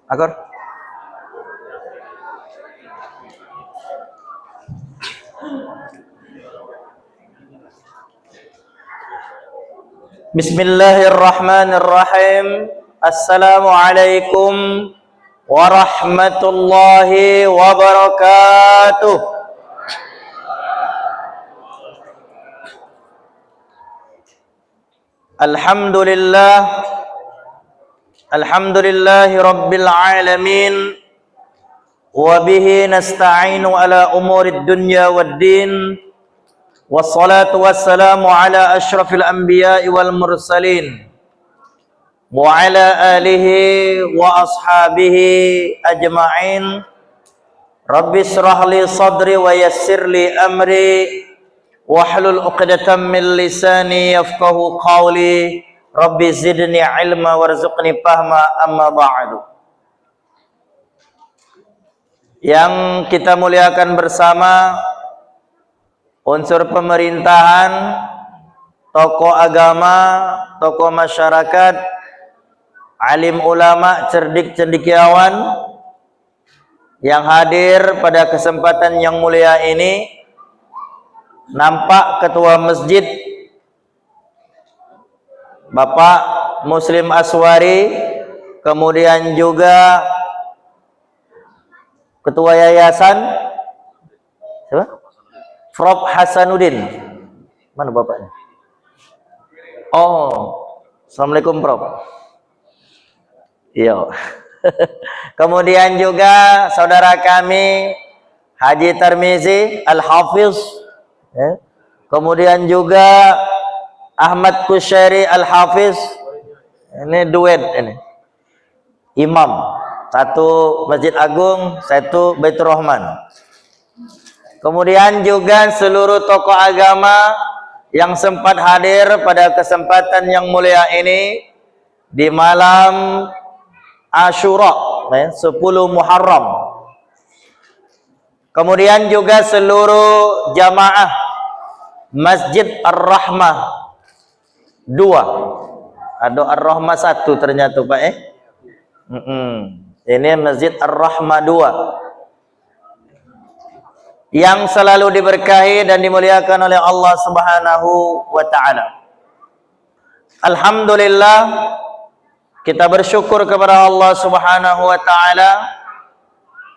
Akor. Bismillahirrahmanirrahim. Assalamualaikum warahmatullahi wabarakatuh. Alhamdulillahi rabbil alamin. Wa bihi nasta'inu ala umurid dunya waddin. Wassalatu wassalamu ala ashrafil anbiya'i wal mursalin wa ala alihi wa ashabihi ajma'in. Rabbi shrah li sadri wa yassir li amri wahlul 'uqdatam min lisani yafqahu qawli. Rabbi zidni ilma warzuqni fahma, amma ba'du. Yang kita muliakan bersama unsur pemerintahan, tokoh agama, tokoh masyarakat, alim ulama, cerdik cendekiawan yang hadir pada kesempatan yang mulia ini. Nampak ketua masjid Bapak Muslim Aswari, kemudian juga ketua yayasan siapa? Prof Hasanuddin. Mana bapaknya? Oh, assalamualaikum Prof. Iya. Kemudian juga saudara kami Haji Tarmizi Al-Hafiz, ya. Kemudian juga Ahmad Kushairi Al-Hafiz. Ini duet ini. Imam, satu Masjid Agung, satu Baitur Rahman. Kemudian juga seluruh tokoh agama yang sempat hadir pada kesempatan yang mulia ini di malam Asyura, 10 Muharram. Kemudian juga seluruh jamaah Masjid Ar-Rahmah 2. Ada Ar-Rahmah 1 ternyata Pak Ini Masjid Ar-Rahmah 2 yang selalu diberkahi dan dimuliakan oleh Allah Subhanahu wa taala. Alhamdulillah, kita bersyukur kepada Allah Subhanahu wa taala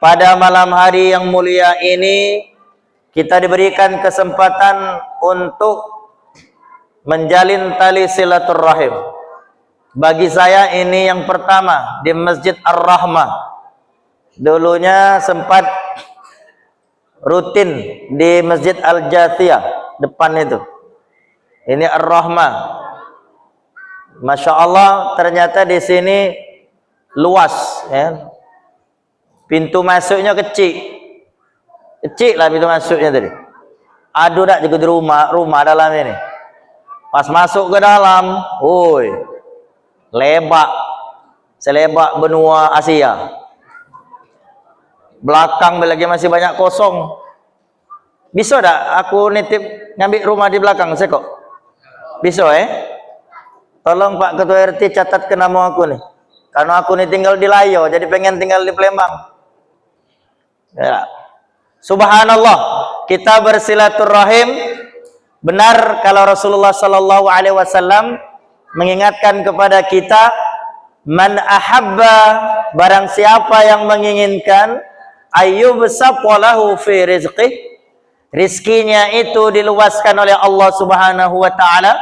pada malam hari yang mulia ini kita diberikan kesempatan untuk menjalin tali silaturahim. Bagi saya ini yang pertama di Masjid Ar-Rahmah. Dulunya sempat rutin di Masjid Al-Jathiyah depan itu. Ini Ar-Rahmah. Masya Allah, ternyata di sini luas, ya. Pintu masuknya kecil. Kecil lah pintu masuknya tadi. Aduh tak juga di rumah dalam ini. Pas masuk ke dalam, woi, lebak, selebak benua Asia. Belakang lagi masih banyak kosong. Bisa tak aku nitip ngambil rumah di belakang saya kok? Bisa Tolong Pak Ketua RT catat ke nama aku nih. Karena aku nih tinggal di Layo, jadi pengen tinggal di Palembang. Ya. Subhanallah, kita bersilaturahim. Benar kalau Rasulullah sallallahu alaihi wasallam mengingatkan kepada kita, man ahabba, barang siapa yang menginginkan ayyubsaqulahu fi rizqih, rizkinya itu diluaskan oleh Allah Subhanahu wa taala,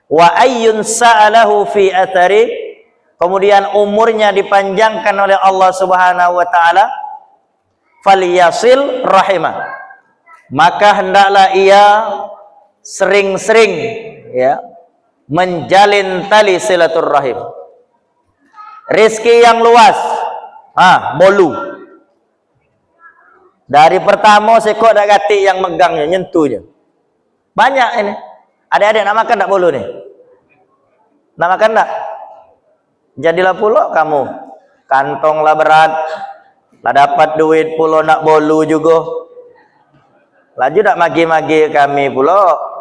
wa ayyun sa'alahu fi athari, kemudian umurnya dipanjangkan oleh Allah Subhanahu wa taala, falyasil rahimah, maka hendaklah ia sering-sering, ya, menjalin tali silaturahim. Rizki yang luas, bolu. Dari pertama sekok dak gatik yang megangnya, nyentuhnya. Banyak ini. Adik-adik nak makan tak bolu nih? Nak makan tak? Jadilah pula kamu. Kantonglah berat. Lah dapat duit pula nak bolu juga. Laju tak magi-magi kami pula.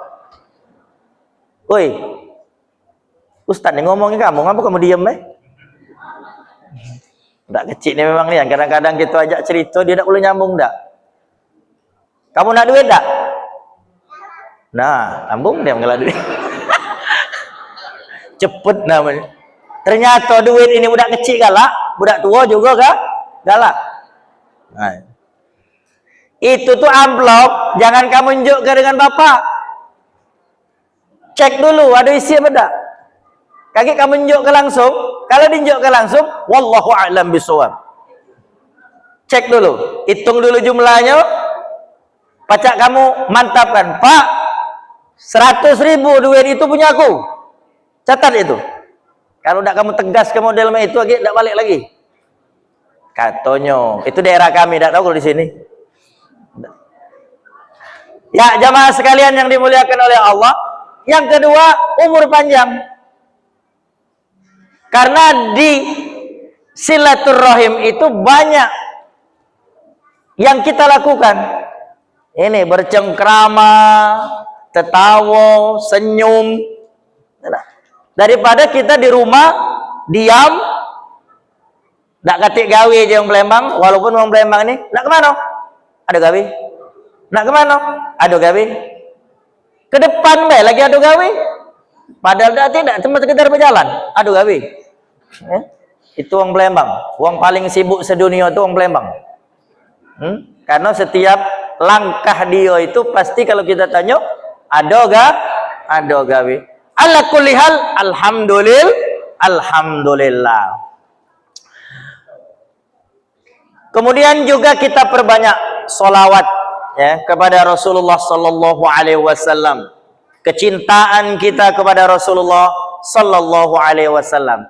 Oi, Ustaz ni ngomongin kamu, ngapa kamu diam Budak kecil ni memang ni, kadang-kadang kita ajak cerita dia tak boleh nyambung dak. Kamu nak duit tak? Nah, nyambung dia mengalah duit. Cepet namanya. Ternyata duit ini budak kecil galak, budak tua juga galak. Nah. Itu tuh amplop, jangan kamu unjukkan dengan bapak. Cek dulu ada isi apa tak. Kaki kamu unjukkan langsung, kalau diunjukkan langsung, wallahu a'lam bishawab. Cek dulu, hitung dulu jumlahnya. Pacak kamu mantapkan, Pak, 100.000 duit itu punya aku. Catat itu. Kalau tidak kamu tegas ke model itu lagi tidak balik lagi. Katanya, itu daerah kami, tidak tahu kalau di sini. Ya, jamaah sekalian yang dimuliakan oleh Allah. Yang kedua, umur panjang. Karena di silaturrahim itu banyak yang kita lakukan. Ini bercengkrama, tertawa, senyum. Daripada kita di rumah diam, nak katik gawe je yang Palembang, walaupun orang Palembang ni nak ke mana? Ada gawe. Nak ke mana? Ada gawe. Ke depan be lagi ada gawe. Padahal tidak, cuma sekedar berjalan, ada gawe. Itu orang Palembang. Orang paling sibuk sedunia itu orang Palembang. Karena setiap langkah dia itu pasti kalau kita tanya ada gawe. Ala kulli hal, alhamdulillah. Kemudian juga kita perbanyak solawat ya kepada Rasulullah sallallahu alaihi wasallam. Kecintaan kita kepada Rasulullah sallallahu alaihi wasallam.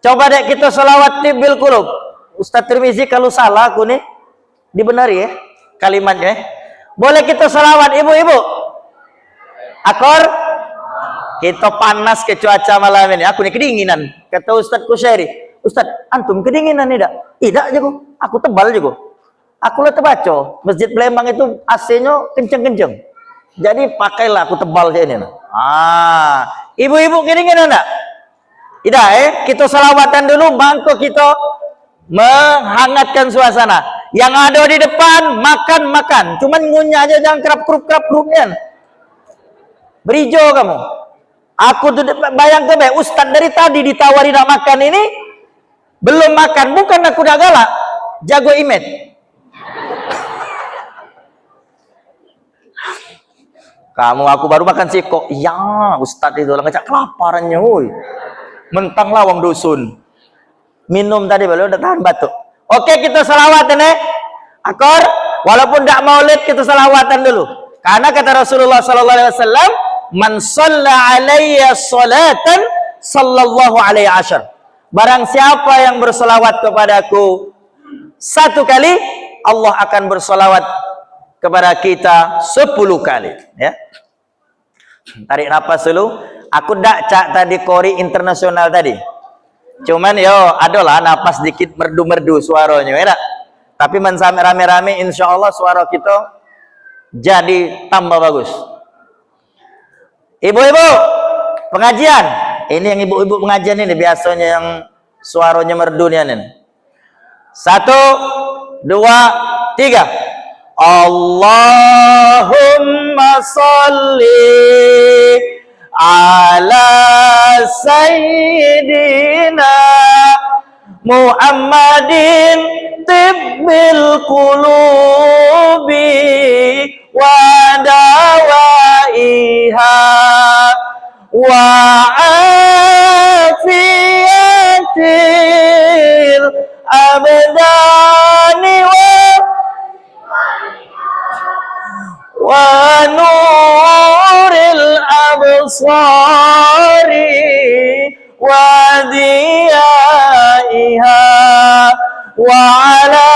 Coba dek kita solawat bil qulub. Ustaz Tirmizi kalau salah aku nih dibenari ya kalimatnya. Boleh kita solawat ibu-ibu? Akor? Kita panas ke cuaca malam ini. Aku nih kedinginan. Kata Ustaz Kusyairi, Ustaz, antum kedinginan tidak? Tidak juga. Aku tebal juga. Aku lah terbaca. Masjid Palembang itu AC-nya kenceng-kenceng. Jadi pakailah aku tebal kayak ini. Ibu-ibu kedinginan tidak? Tidak kita salawatan dulu. Bangko kita menghangatkan suasana. Yang ada di depan makan. Cuman ngunyah aja, jangan kerap-kerupnya. Berijo kamu. Aku tuh bayangkan Ustaz dari tadi ditawari nak makan ini belum makan, bukan aku dah galak, jago imet. Aku baru makan siko. Ya, Ustaz itu orang ngecak kelaparannya, woi. Mentang lawang dusun. Minum tadi baru udah tahan batuk. Oke, kita salawatan Akor, walaupun tidak maulid kita salawatan dulu. Karena kata Rasulullah sallallahu alaihi wasallam, man shalla alayya salatan sallallahu alaihi asyar. Barang siapa yang bersolawat kepadaku 1 kali, Allah akan bersolawat kepada kita 10 kali ya. Tarik nafas dulu. Aku dak cak tadi kori internasional tadi. Cuman adalah nafas dikit merdu-merdu suaranya ya. Tapi sampai rame-rame insyaallah suara kita jadi tambah bagus. Ibu-ibu pengajian, ini yang ibu-ibu pengajian ini biasanya yang suaranya merdu nih. 1, 2, 3. Allahumma sholli ala sayyidina Muhammadin tibbil qulubi wa dawaiha wa afiyatil abdani wa nuril absari wa diyaiha wa ala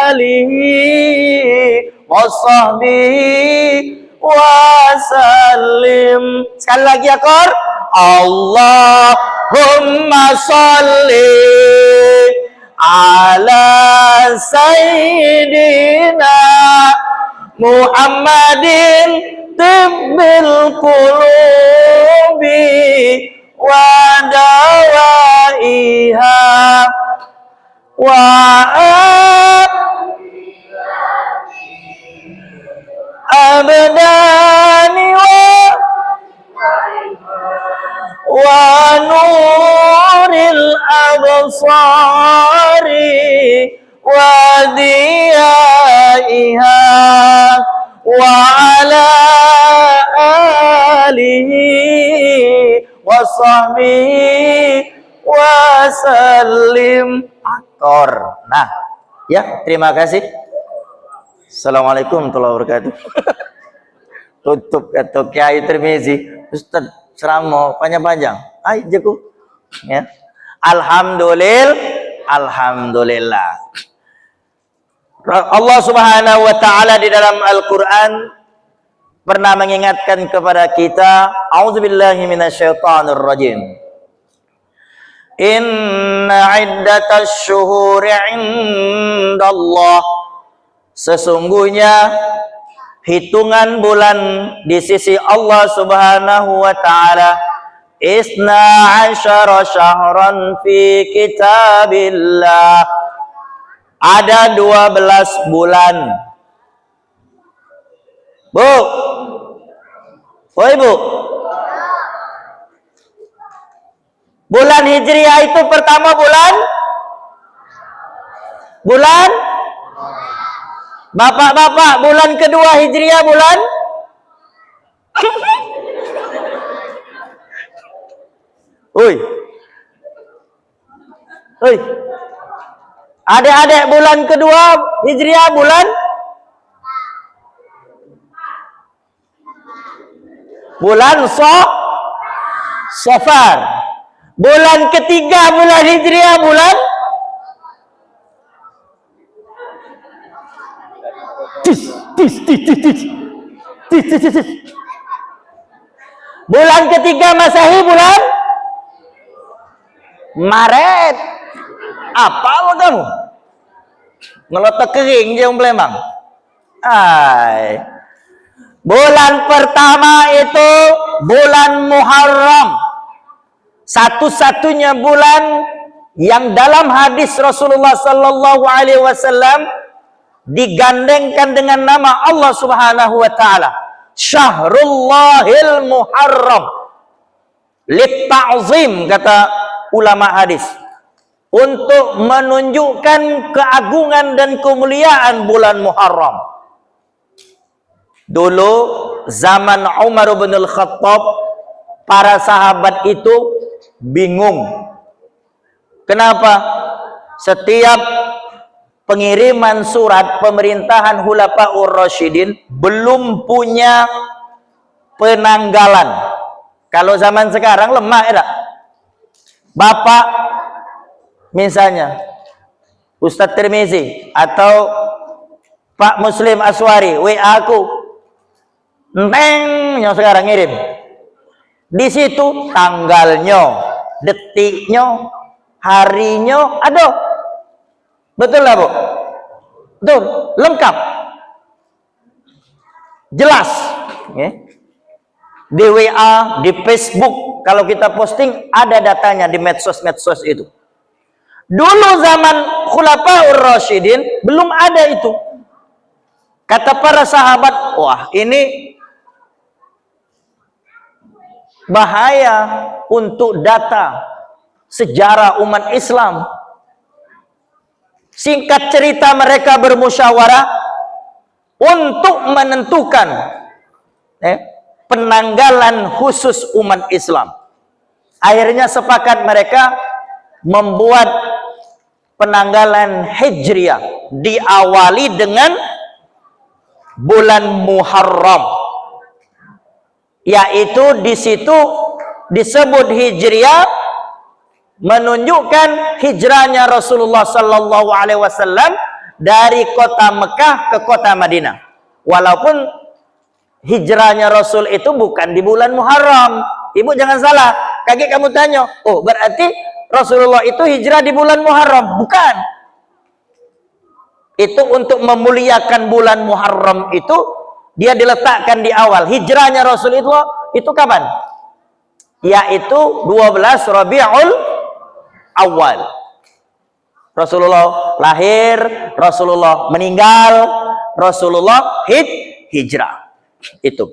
alihi wa sahbihi wa sallim. Sekali lagi ya Kor. Allahumma sholli ala sayyidina Muhammadin tibbil qulubi wa dawaiha wa abdani wa nuril absari wa diyaiha wa ala alihi wa sahbihi wa sallim. Akor. Nah, ya, terima kasih. Assalamualaikum warahmatullahi wabarakatuh. Tutup atau Kiai Tirmizi, Ustaz ceramah panjang-panjang. Ai jago. Ya. Alhamdulillah. Allah Subhanahu wa taala di dalam Al-Qur'an pernah mengingatkan kepada kita, a'udzubillahi minasyaitonir rajim. Inna iddatash syuhuri 'indallah, sesungguhnya hitungan bulan di sisi Allah Subhanahu wa taala isna asyara syahran fi kitabillah, ada 12 bulan. Bu, oh ibu, bulan Hijriah itu pertama bulan bapak-bapak, bulan kedua Hijriah bulan adik-adik, bulan kedua Hijriah bulan Safar. Bulan ketiga bulan Hijriah bulan bulan ketiga Masehi bulan Maret. Apa lo kamu? Ngelotok kering je Palembang. Bulan pertama itu bulan Muharram, satu-satunya bulan yang dalam hadis Rasulullah sallallahu alaihi wasallam digandengkan dengan nama Allah Subhanahu wa taala, Syahrullahil Muharram, litta'zim, kata ulama hadis, untuk menunjukkan keagungan dan kemuliaan bulan Muharram. Dulu zaman Umar bin Al-Khattab, para sahabat itu bingung. Kenapa? Setiap pengiriman surat pemerintahan Khulafaur Rasyidin belum punya penanggalan. Kalau zaman sekarang lemah ya. Bapak misalnya Ustadz Tirmizi atau Pak Muslim Aswari WA aku, yang sekarang ngirim di situ tanggalnya, detiknya, harinya, aduh, betul lah Bu? Betul, lengkap, jelas. Di WA, di Facebook, kalau kita posting ada datanya di medsos-medsos itu. Dulu zaman Khulafaur Rasyidin belum ada itu. Kata para sahabat, wah ini bahaya untuk data sejarah umat Islam. Singkat cerita, mereka bermusyawarah untuk menentukan penanggalan khusus umat Islam. Akhirnya sepakat mereka membuat penanggalan Hijriah, diawali dengan bulan Muharram, yaitu di situ disebut Hijriah, menunjukkan hijrahnya Rasulullah sallallahu alaihi wasallam dari kota Mekah ke kota Madinah. Walaupun hijrahnya Rasul itu bukan di bulan Muharram. Ibu jangan salah, kaget kamu tanya, oh berarti Rasulullah itu hijrah di bulan Muharram? Bukan. Itu untuk memuliakan bulan Muharram itu, dia diletakkan di awal. Hijrahnya Rasulullah itu kapan? Yaitu 12 Rabiul Awal. Rasulullah lahir, Rasulullah meninggal, Rasulullah hijrah. Itu.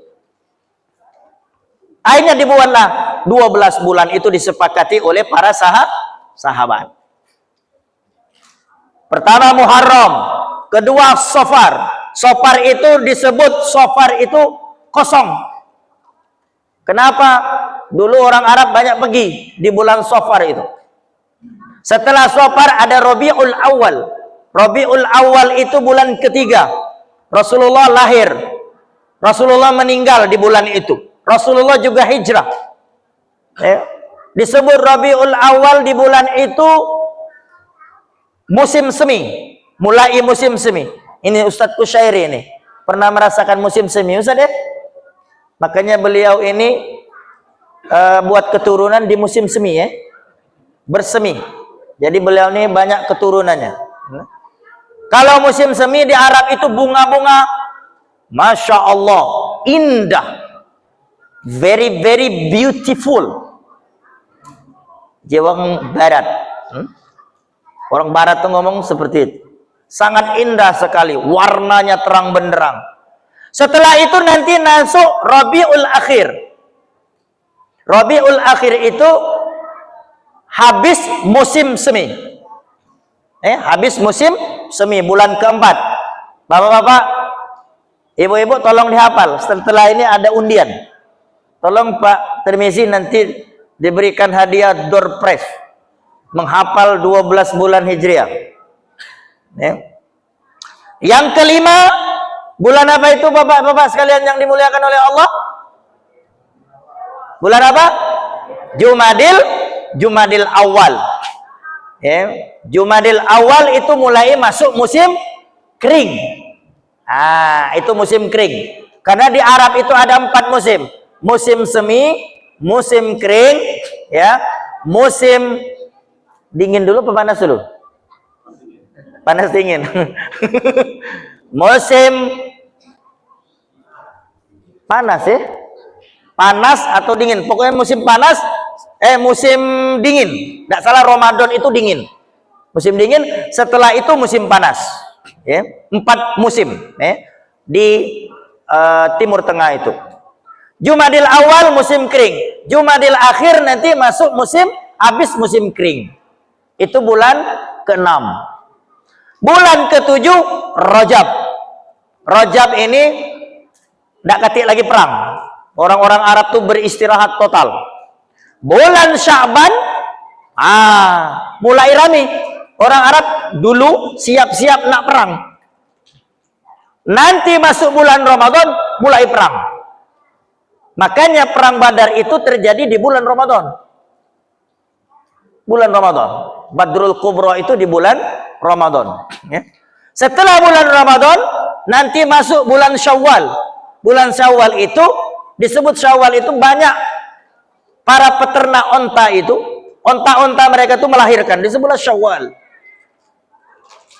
Akhirnya dibuatlah 12 bulan itu disepakati oleh para sahabat. Pertama Muharram, kedua Safar. Safar itu disebut Safar itu kosong. Kenapa? Dulu orang Arab banyak pergi di bulan Safar itu. Setelah Safar ada Rabiul Awal. Rabiul Awal itu bulan ketiga. Rasulullah lahir. Rasulullah meninggal di bulan itu. Rasulullah juga hijrah. Disebut Rabiul Awal di bulan itu musim semi. Mulai musim semi. Ini Ustadz Kusyairi ini. Pernah merasakan musim semi, Ustadz ya? Makanya beliau ini buat keturunan di musim semi ya. Bersemi. Jadi beliau ini banyak keturunannya. Kalau musim semi di Arab itu bunga-bunga, Masya Allah, indah. Very, very beautiful. Orang Barat. Orang Barat tuh ngomong seperti itu. Sangat indah sekali. Warnanya terang benderang. Setelah itu nanti masuk Rabiul Akhir. Rabiul Akhir itu habis musim semi. Habis musim semi, bulan keempat. Bapak-bapak, ibu-ibu tolong dihafal. Setelah ini ada undian. Tolong Pak Termizi nanti diberikan hadiah door prize. Menghafal 12 bulan Hijriah. Yang kelima, bulan apa itu bapak-bapak sekalian yang dimuliakan oleh Allah? Bulan apa? Jumadil Awal. Jumadil Awal itu mulai masuk musim kering. Itu musim kering. Karena di Arab itu ada 4 musim. Musim semi, musim kering, ya, musim dingin dulu apa panas dulu? Panas dingin. Musim panas ya? Panas atau dingin? Pokoknya musim panas, musim dingin. Tidak salah, Ramadan itu dingin. Musim dingin, setelah itu musim panas. Ya, 4 musim di Timur Tengah itu. Jumadil Awal musim kering. Jumadil Akhir nanti masuk musim habis musim kering. Itu bulan ke-6. Bulan ke-7 Rajab. Rajab ini tidak ketik lagi perang. Orang-orang Arab tuh beristirahat total. Bulan Sya'ban mulai rame. Orang Arab dulu siap-siap nak perang. Nanti masuk bulan Ramadan mulai perang. Makanya perang Badar itu terjadi di bulan Ramadan. Bulan Ramadan. Badrul Kubra itu di bulan Ramadan. Ya. Setelah bulan Ramadan, nanti masuk bulan Syawal. Bulan Syawal itu, disebut Syawal itu banyak para peternak onta itu, onta-onta mereka itu melahirkan. Disebutlah Syawal.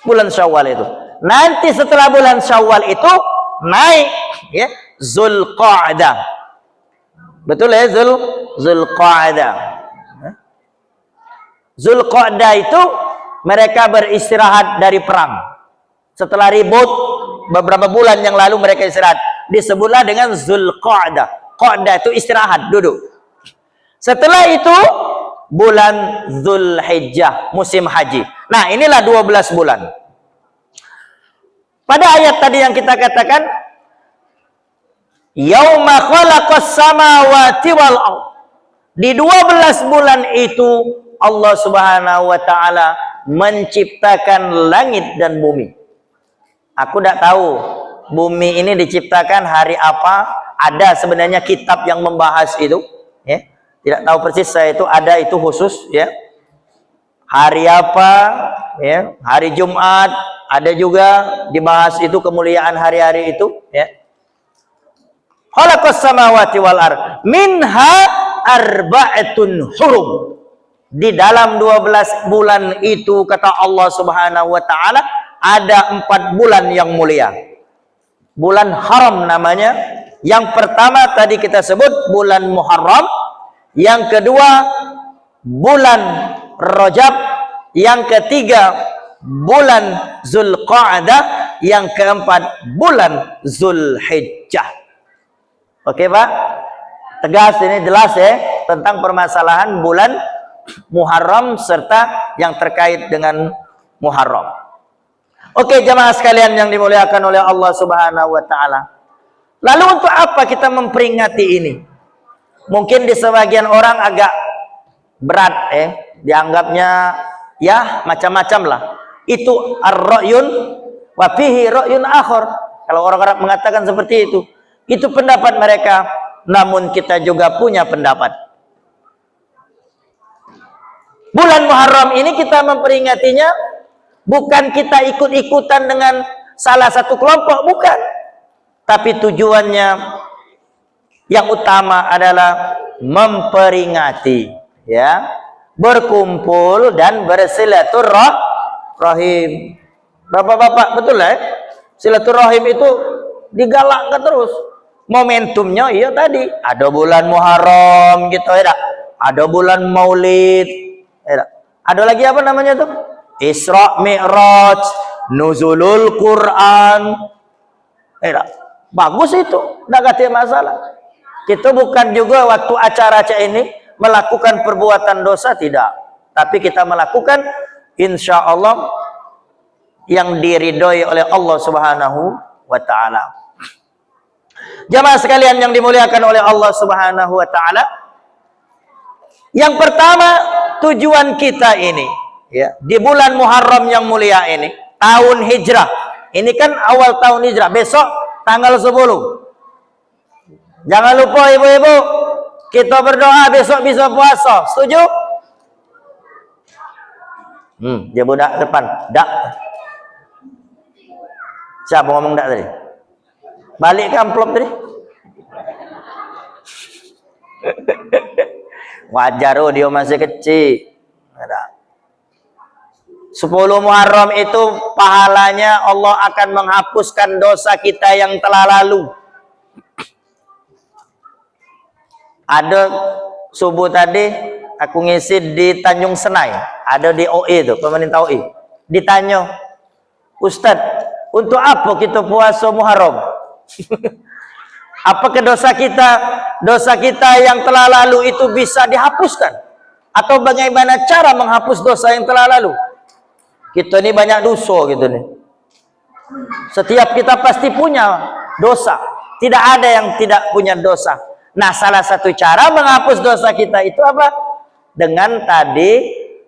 Bulan Syawal itu. Nanti setelah bulan Syawal itu, naik ya, Zulqa'dah. Betul ya, Zulqa'dah. Zulqa'dah itu mereka beristirahat dari perang. Setelah ribut beberapa bulan yang lalu mereka istirahat. Disebutlah dengan Zulqa'dah. Qa'dah itu istirahat, duduk. Setelah itu bulan Zulhijjah, musim haji. Nah, inilah 12 bulan. Pada ayat tadi yang kita katakan, Yauma khalaqas samawati wal ardh. Di 12 bulan itu Allah Subhanahu wa taala menciptakan langit dan bumi. Aku tidak tahu bumi ini diciptakan hari apa. Ada sebenarnya kitab yang membahas itu, ya. Tidak tahu persis saya itu ada itu khusus, ya. Hari apa, ya. Hari Jumat, ada juga dibahas itu kemuliaan hari-hari itu, ya. Khalaqas samawati wal ardh minha arba'atun hurum. Di dalam 12 bulan itu kata Allah Subhanahu wa taala ada 4 bulan yang mulia. Bulan haram namanya. Yang pertama tadi kita sebut bulan Muharram, yang kedua bulan Rajab, Yang ketiga bulan Zulqa'dah, yang keempat bulan Zulhijjah. Oke Pak, tegas ini, jelas ya tentang permasalahan bulan Muharram serta yang terkait dengan Muharram. Oke jamaah sekalian yang dimuliakan oleh Allah Subhanahu wa taala. Lalu untuk apa kita memperingati ini? Mungkin di sebagian orang agak berat dianggapnya ya macam-macam lah. Itu ar-ra'yun wa fihi ra'yun akhar. Kalau orang-orang mengatakan seperti itu pendapat mereka, namun kita juga punya pendapat. Bulan Muharram ini kita memperingatinya bukan kita ikut-ikutan dengan salah satu kelompok, bukan. Tapi tujuannya yang utama adalah memperingati, ya, berkumpul dan bersilaturahim. Bapak-bapak, betul ya? Silaturahim itu digalakkan terus. Momentumnya iya tadi, ada bulan Muharram gitu ya, ada bulan Maulid, ya. Ada lagi apa namanya tuh? Isra Mi'raj, Nuzulul Quran. Bagus itu, enggak ada masalah. Kita bukan juga waktu acara-acara ini melakukan perbuatan dosa, tidak. Tapi kita melakukan insya Allah yang diridhoi oleh Allah Subhanahu wa taala. Jamaah sekalian yang dimuliakan oleh Allah Subhanahu wa taala, yang pertama tujuan kita ini, ya, di bulan Muharram yang mulia ini, tahun Hijrah. Ini kan awal tahun Hijrah, besok tanggal 10. Jangan lupa ibu-ibu, kita berdoa besok bisa puasa. Setuju? Dia budak depan. Dak. Siapa ngomong dak tadi? Balik ke amplop tadi. Wajar dia masih kecil. Ada. 10 Muharram itu pahalanya Allah akan menghapuskan dosa kita yang telah lalu. Ada subuh tadi aku ngisi di Tanjung Senai, ada di OI itu, pemerintah OI. Ditanya, Ustadz, untuk apa kita puasa Muharram? Apakah dosa kita yang telah lalu itu bisa dihapuskan? Atau bagaimana cara menghapus dosa yang telah lalu? Kita ini banyak dosa gitu nih. Setiap kita pasti punya dosa. Tidak ada yang tidak punya dosa. Nah, salah satu cara menghapus dosa kita itu apa? Dengan tadi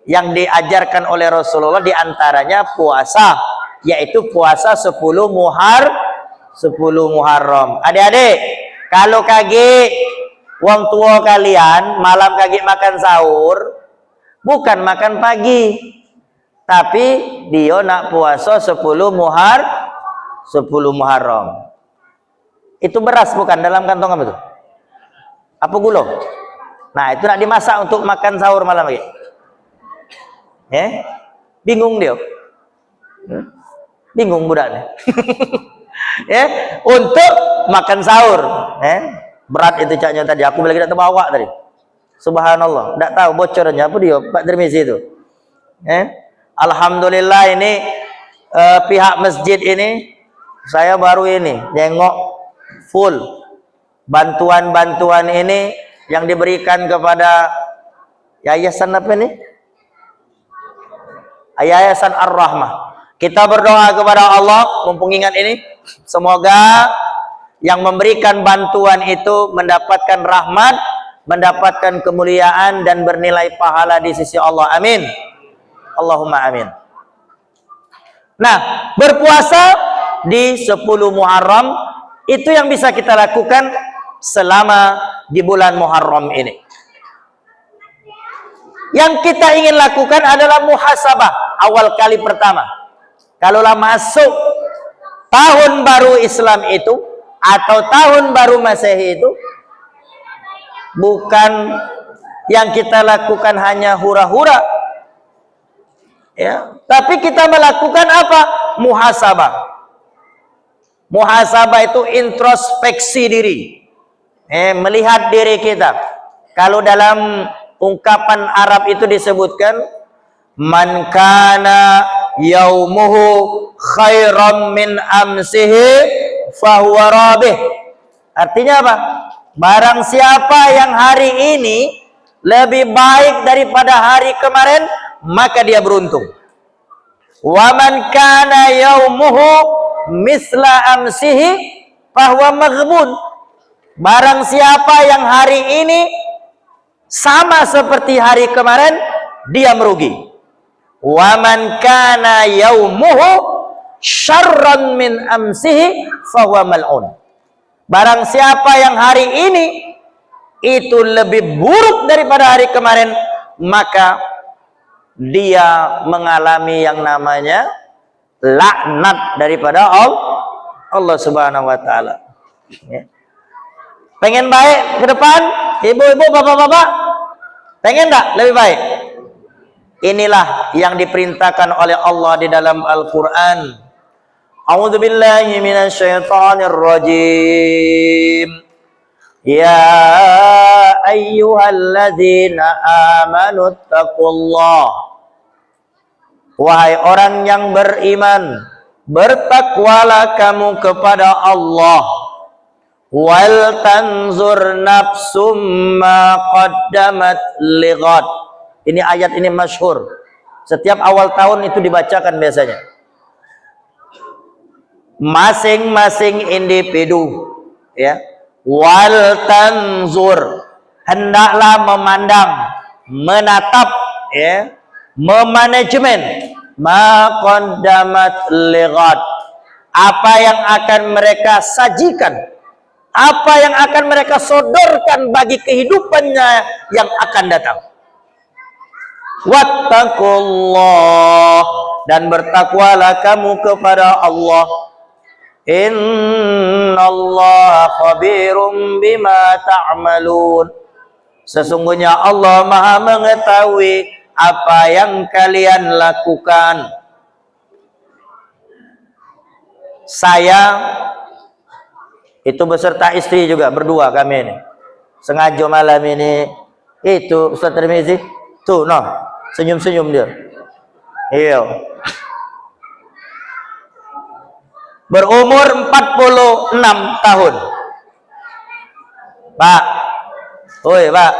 yang diajarkan oleh Rasulullah, diantaranya puasa, yaitu puasa 10 Muharram. Adik-adik, kalau kaki wong tua kalian malam kaki makan sahur, bukan makan pagi, tapi dia nak puasa 10 Muharram. Itu beras bukan dalam kantong apa itu? Apa gula? Nah, itu nak dimasak untuk makan sahur malam lagi. Bingung dia. Bingung budaknya. Untuk makan sahur. Berat itu caknya tadi. Aku lagi tak terbawa tadi. Subhanallah. Tak tahu bocornya apa dia Pak Dermisi itu. Alhamdulillah ini pihak masjid ini saya baru ini nengok full bantuan-bantuan ini yang diberikan kepada yayasan apa ini? Yayasan Ar-Rahmah. Kita berdoa kepada Allah, mumpung ingat ini, semoga yang memberikan bantuan itu mendapatkan rahmat, mendapatkan kemuliaan dan bernilai pahala di sisi Allah. Amin. Allahumma amin. Nah, berpuasa di 10 Muharram itu yang bisa kita lakukan selama di bulan Muharram ini. Yang kita ingin lakukan adalah muhasabah awal kali pertama. Kalaulah masuk tahun baru Islam itu atau tahun baru Masehi itu, bukan yang kita lakukan hanya hura-hura, ya, tapi kita melakukan apa? Muhasabah. Muhasabah itu introspeksi diri, melihat diri kita. Kalau dalam ungkapan Arab itu disebutkan Man kana yaumuhu khairan min amsihi fahuwa rabih. Artinya apa? Barang siapa yang hari ini lebih baik daripada hari kemarin, maka dia beruntung. Wa man kana yaumuhu misla amsihi fahuwa maghbun. Barang siapa yang hari ini sama seperti hari kemarin, dia merugi. Wa man kana yaumuhu syarran min amsihi fahuwa mal'un. Barang siapa yang hari ini itu lebih buruk daripada hari kemarin, maka dia mengalami yang namanya laknat daripada Allah Subhanahu wa taala. Ya. Pengen baik ke depan, ibu-ibu, bapak-bapak? Pengen enggak lebih baik? Inilah yang diperintahkan oleh Allah di dalam Al-Qur'an. A'udzu billahi minasyaitonir rajim. Ya ayyuhalladzina amanu taqullah. Wahai orang yang beriman, bertakwalah kamu kepada Allah. Wal tanzur nafsum ma qaddamat lighad. Ini ayat ini masyhur. Setiap awal tahun itu dibacakan biasanya. Masing-masing individu, ya, wal tanzur, hendaklah memandang, menatap, ya, memanajemen ma qaddamat lighad, apa yang akan mereka sajikan, apa yang akan mereka sodorkan bagi kehidupannya yang akan datang. Wattaqullah, dan bertakwalah kamu kepada Allah. Innallaha khabirum bima ta'malun. Sesungguhnya Allah Maha mengetahui apa yang kalian lakukan. Saya itu beserta istri juga, berdua kami ini. Sengaja malam ini itu Ustaz Tirmizi tuh, no, senyum-senyum dia. Iya. Berumur 46 tahun. Pak. Oi, Pak.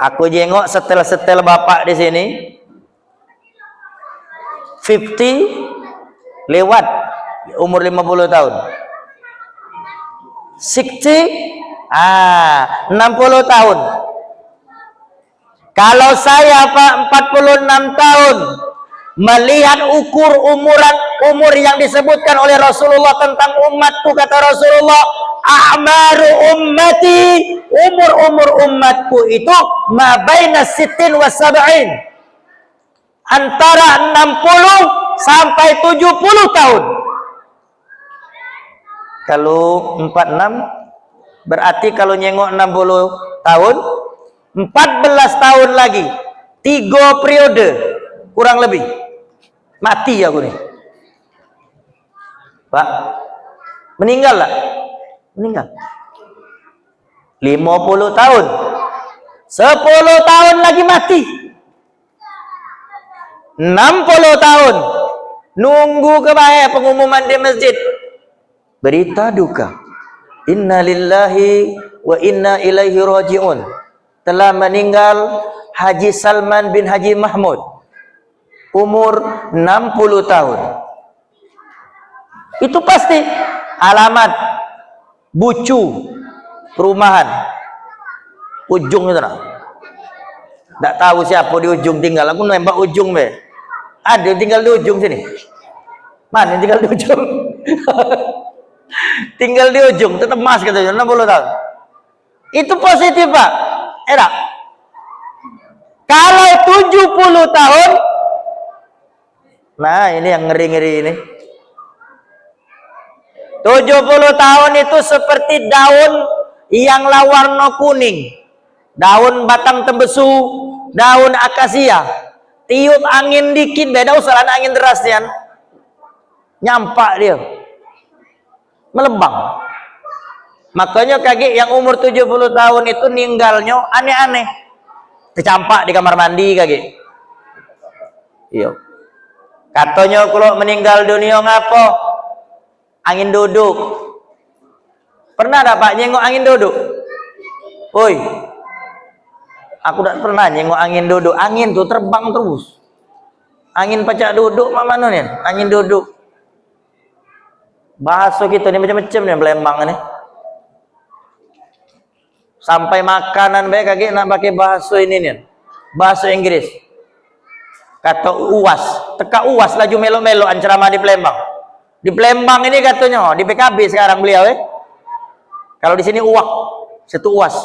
Aku jengok setel-setel bapak di sini. 50 lewat umur 50 tahun. 60 60 tahun. Kalau saya Pak 46 tahun melihat umur yang disebutkan oleh Rasulullah tentang umatku, kata Rasulullah, a'maru ummati, umur umatku itu ma baina sittin wa sab'in, antara 60 sampai 70 tahun. Kalau 46 berarti kalau nyengok 60 tahun, 14 tahun lagi, 3 periode kurang lebih mati aku nih, Pak. Meninggal lah, meninggal 50 tahun, 10 tahun lagi mati, 60 tahun nunggu kebaik pengumuman di masjid, berita duka, inna lillahi wa inna ilaihi raji'un, telah meninggal Haji Salman bin Haji Mahmud, umur 60 tahun. Itu pasti alamat bucu perumahan ujung itu nak. Tak tahu siapa di ujung tinggal. Aku nembak ujung be. Ada yang tinggal di ujung sini. Mana yang tinggal di ujung? Tinggal di ujung, tetap mas katanya 60 tahun. Itu positif Pak. Enak. Kalau 70 tahun, nah ini yang ngeri-ngeri ini. 70 tahun itu seperti daun yang warna kuning, daun batang tembesu, daun akasia. Tiup angin dikit, beda usalan angin derasnya, nyampak dia, melembang. Makanya kaget yang umur 70 tahun itu ninggalnya aneh-aneh. Tercampak di kamar mandi kaget. Iya. Katanya kalau meninggal dunia ngapo? Angin duduk. Pernah tak Pak nyengok angin duduk? Woi. Aku tak pernah nyengok angin duduk. Angin tuh terbang terus. Angin pacak duduk mana nih? Angin duduk. Bahasa kita ni macam-macam nih Palembang ni. Sampai makanan baik kaki nak pakai bahasa ini nih. Bahasa Inggris. Kata UAS, teka UAS laju melo-melo ceramah di Palembang. Di Palembang ini katanya, di PKB sekarang beliau Kalau di sini UAK, situ UAS.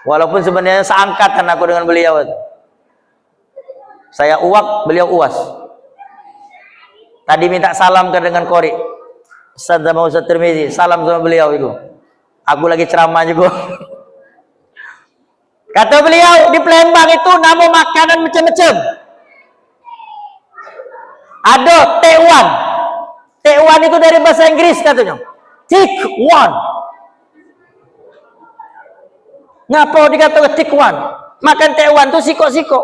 Walaupun sebenarnya seangkatan aku dengan beliau Saya UAK, beliau UAS. Tadi minta salam ke dengan Kori. Ustaz sama Ustaz Tirmizi, salam sama beliau itu. Aku lagi ceramah juga. Kata beliau, di Palembang itu nama makanan macam-macam. Ada T1. T1 itu dari bahasa Inggris katanya. Thick one. Ngapa dikatakan thick one? Makan T1 itu siko-siko.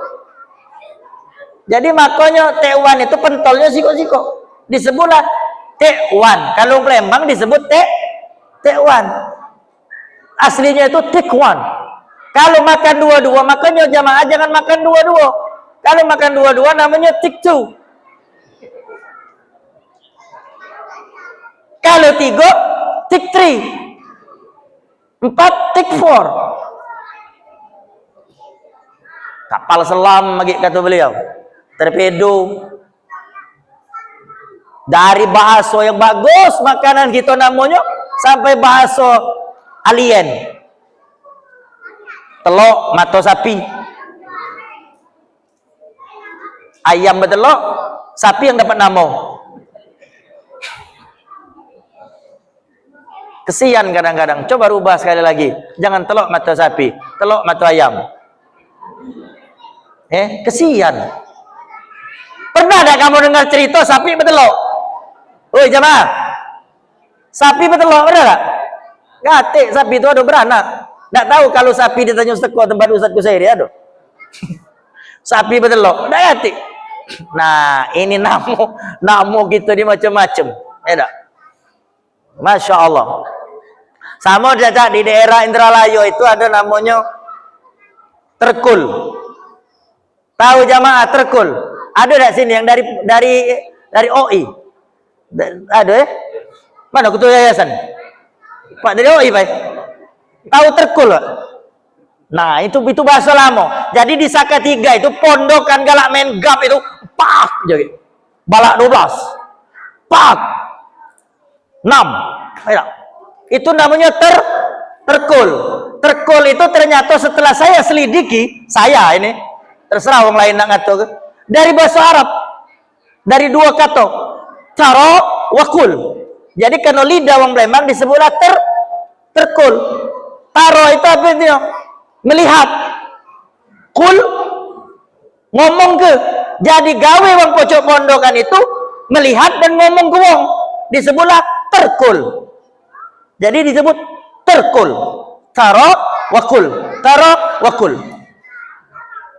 Jadi makanya T1 itu pentolnya siko-siko. Disebutlah T1. Kalau Palembang disebut T1. Aslinya itu thick one. Kalau makan dua-dua, makanya jamaah jangan makan dua-dua. Kalau makan dua-dua namanya thick two. Kalau tiga, thick three. 4, thick 4. Kapal selam bagi kata beliau. Torpedo. Dari bahasa yang bagus makanan kita namanya sampai bahasa alien. Telok mata sapi. Ayam bertelok, sapi yang dapat nama. Kesian kadang-kadang. Coba rubah sekali lagi. Jangan telok mata sapi, telok mata ayam. Kesian. Pernah tak kamu dengar cerita sapi bertelok? Woi jamaah, sapi bertelok pernah tak? Gatik sapi itu ada beranak. Tak tahu kalau sapi di Tanjung Sekor tempat Ustaz Kusairi ada. Sapi bertelok, dah gatik. Nah, ini namo kita ni macam-macam. Tak? Masya Allah. Sama saja di daerah Indralaya itu ada namanya terkul. Tahu jamaah terkul? Ada tak sini yang dari OI? Ada Mana ketua yayasan? Pak dari OI, Pak. Tahu terkul? Nah, itu bahasa lama. Jadi di Saka 3 itu pondokan galak main gap itu pak jadi. Balak 12. Pak. 6. Itu namanya terkul. Terkul itu ternyata setelah saya selidiki, saya ini terserah orang lain nak ngatur dari bahasa Arab. Dari dua kata. Taro wakul. Jadi kalau lidah orang Palembang disebutlah terkul. Taro itu apa itu? Melihat. Kul ngomong ke. Jadi gawe wong pojok pondokan itu melihat dan ngomong ke wong. Disebutlah terkul. Jadi disebut terkul. Taro wakul. Taro wakul.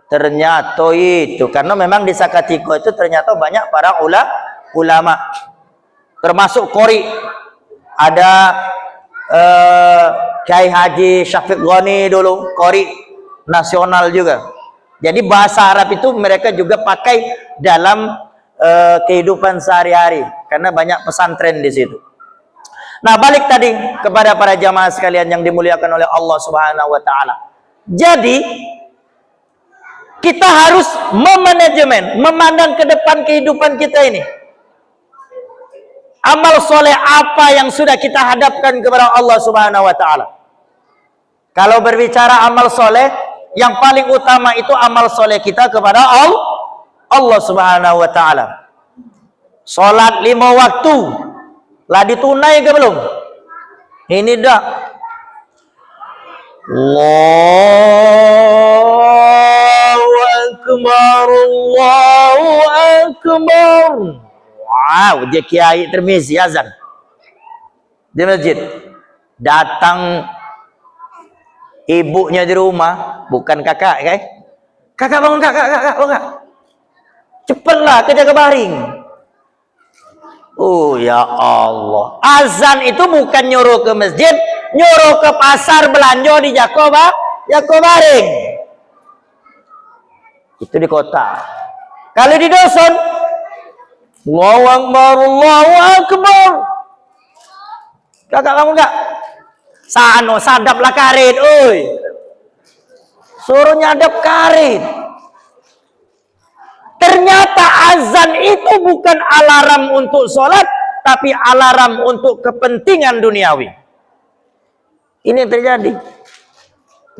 Ternyata itu karena memang di Sakatiko itu ternyata banyak para ulama. Termasuk Qori. Ada Kiai Haji Syafiq Ghani dulu, Qori nasional juga. Jadi bahasa Arab itu mereka juga pakai dalam kehidupan sehari-hari karena banyak pesantren di situ. Nah, balik tadi kepada para jamaah sekalian yang dimuliakan oleh Allah Subhanahu wa taala. Jadi kita harus memanajemen, memandang ke depan kehidupan kita ini. Amal soleh apa yang sudah kita hadapkan kepada Allah Subhanahu wa ta'ala. Kalau berbicara amal soleh, yang paling utama itu amal soleh kita kepada Allah Subhanahu wa ta'ala. Salat 5 waktu lah ditunai ke belum? Ini dah. Allahu Akbar, Allahu Akbar. Wow, dia Kiai Tirmizi azan di masjid. Datang ibunya di rumah, bukan kakak, Kakak bangun, kakak, bangun, kak. Cepatlah ke jaga baring. Oh ya Allah. Azan itu bukan nyuruh ke masjid, nyuruh ke pasar belanja di Jakoba, baring. Itu di kota. Kalau di dusun, Allahu Akbar, Allahu Akbar. Kakak kamu enggak? Sano sadap lah karet, oi. Suruh nyadap karet. Ternyata azan itu bukan alarm untuk sholat, tapi alarm untuk kepentingan duniawi. Ini yang terjadi.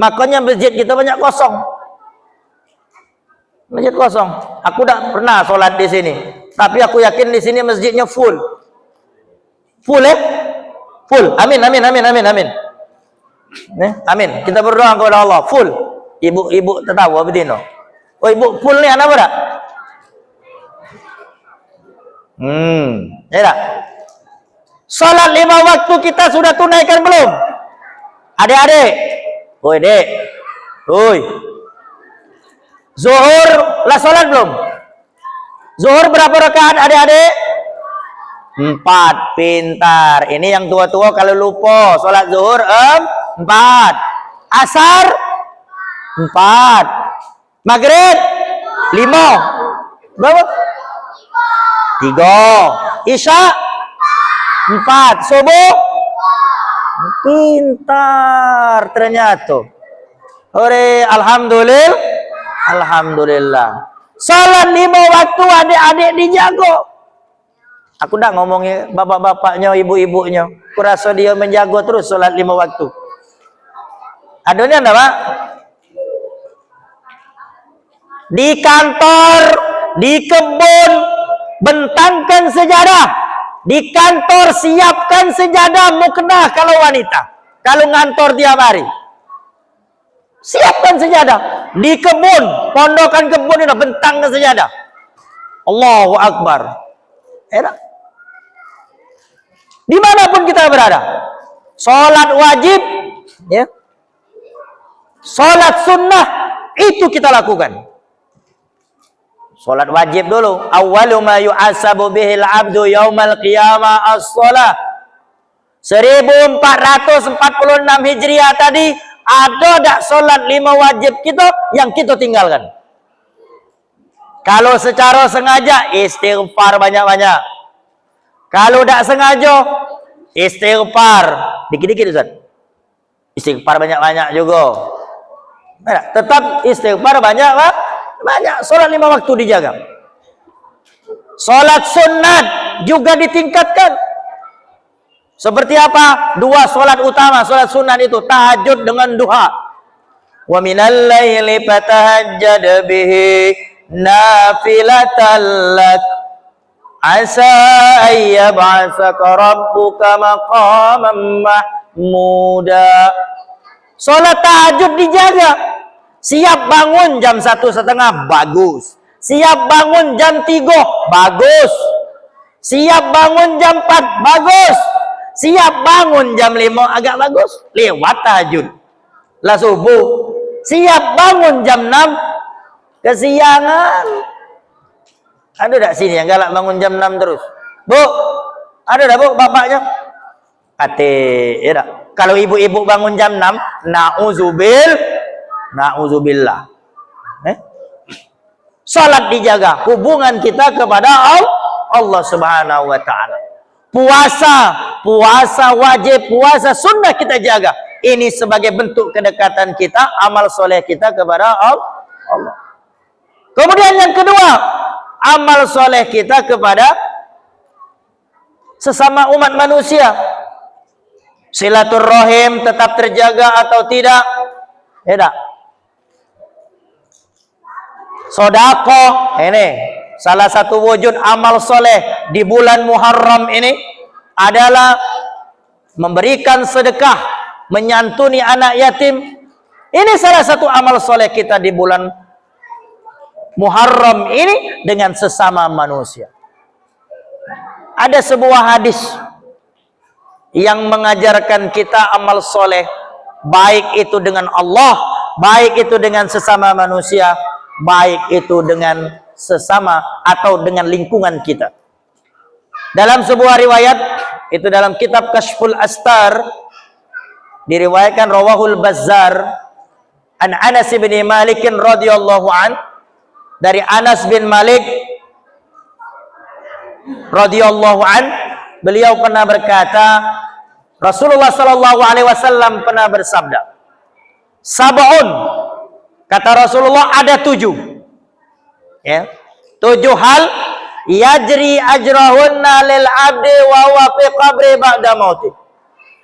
Makanya masjid kita banyak kosong. Masjid kosong. Aku tidak pernah sholat di sini, tapi aku yakin di sini masjidnya full. Full ya? Full. Amin, amin, amin, amin, amin. Amin. Kita berdoa kepada Allah. Full. Ibu tertawa bedino. Oh ibu full nih anak berapa? Ya tak? Salat 5 waktu kita sudah tunaikan belum? Adik-adik. Woi, dek. Woi. Zuhur lah salat belum? Zuhur berapa rakaat adik-adik? 4. Pintar. Ini yang tua-tua kalau lupa salat zuhur 4. Asar 4. Maghrib 5. Berapa? 3. Isya 4. Subuh pintar ternyata. Hore, alhamdulillah. Salat 5 waktu adik-adik dijago. Aku dah ngomongnya bapak-bapaknya, ibu-ibunya. Kurasa dia menjago terus salat 5 waktu. Adanya enggak, Pak? Di kantor, di kebun, bentangkan sejadah. Di kantor siapkan sejadah muknah kalau wanita. Kalau ngantor tiap hari. Siapkan sejadah. Di kebun, pondokan kebun itu bentangkan sejadah. Allahu Akbar. Dimanapun kita berada. Salat wajib, ya. Salat sunnah itu kita lakukan. Salat wajib dulu. Awwalu ma yu'asabu bihil abdu yaumal qiyamah as-salah. 1446 Hijriah tadi ada tak salat 5 wajib kita yang kita tinggalkan? Kalau secara sengaja istighfar banyak-banyak. Kalau tak sengaja istighfar dikit-dikit Ustaz. Istighfar banyak-banyak juga. Tetap istighfar banyak, Pak. Banyak. Salat 5 waktu dijaga. Salat sunat juga ditingkatkan. Seperti apa? 2 salat utama, salat sunat itu tahajud dengan duha. Wa minal laili fatahajjad bihi nafilatan lak asa ayyab'asaka rabbuka maqaman mahmuda. Salat tahajud dijaga. Siap bangun jam 1:30 bagus. Siap bangun jam 3 bagus. Siap bangun jam 4 bagus. Siap bangun jam 5 agak bagus. Lewat tahajud. Lah subuh. Siap bangun jam 6 kesiangan. Ada tak sini yang galak bangun jam 6 terus? Bu, ada tak bu bapaknya? Ate, ya tak? Kalau ibu-ibu bangun jam 6, na'udzubillah. Salat dijaga, hubungan kita kepada Allah Subhanahu wa taala. Puasa wajib, puasa sunnah kita jaga. Ini sebagai bentuk kedekatan kita, amal soleh kita kepada Allah. Kemudian yang kedua, amal soleh kita kepada sesama umat manusia. Silaturahim tetap terjaga atau tidak? Tidak. Sedekah, ini salah satu wujud amal soleh di bulan Muharram ini adalah memberikan sedekah, menyantuni anak yatim. Ini salah satu amal soleh kita di bulan Muharram ini dengan sesama manusia. Ada sebuah hadis yang mengajarkan kita amal soleh, baik itu dengan Allah, baik itu dengan sesama manusia. baik itu dengan sesama atau dengan lingkungan kita. Dalam sebuah riwayat, itu dalam kitab Kashful Astar, diriwayatkan rawahul Bazzar an Anas bin Malik radhiyallahu an, dari Anas bin Malik radhiyallahu an, beliau pernah berkata, Rasulullah sallallahu alaihi wasallam pernah bersabda, sab'un, kata Rasulullah, ada 7, ya, 7 hal yajri ajrahunna lil abdi wa huwa fi qabri ba'da mauti.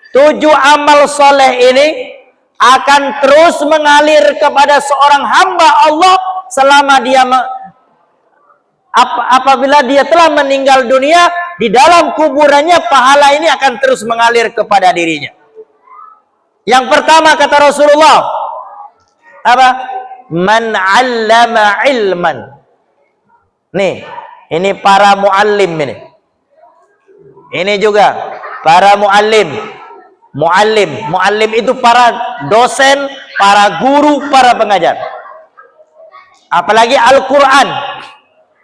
7 amal soleh ini akan terus mengalir kepada seorang hamba Allah selama dia apabila dia telah meninggal dunia. Di dalam kuburannya pahala ini akan terus mengalir kepada dirinya. Yang pertama kata Rasulullah, apa? Man 'allama ilman. Nih, ini para muallim ini. Ini juga para muallim. Muallim itu para dosen, para guru, para pengajar. Apalagi Al-Qur'an.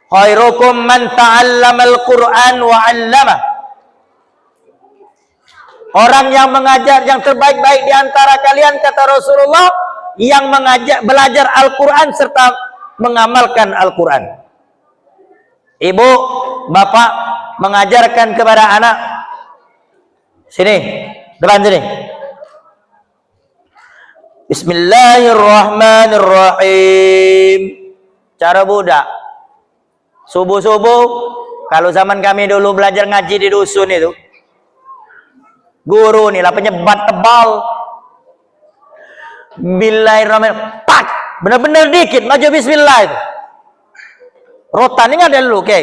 Khairukum man ta'allamal Qur'an wa 'allama. Orang yang mengajar, yang terbaik-baik di antara kalian kata Rasulullah, yang belajar Al-Qur'an serta mengamalkan Al-Qur'an. Ibu, bapak mengajarkan kepada anak, sini, depan sini. Bismillahirrahmanirrahim. Cara budak. Subuh-subuh, kalau zaman kami dulu belajar ngaji di dusun itu, guru nih lah penyebat tebal. Bismillahirrahmanirrahim. Pak, benar-benar dikit maju bismillah itu. Rotan ini ada dulu, oke.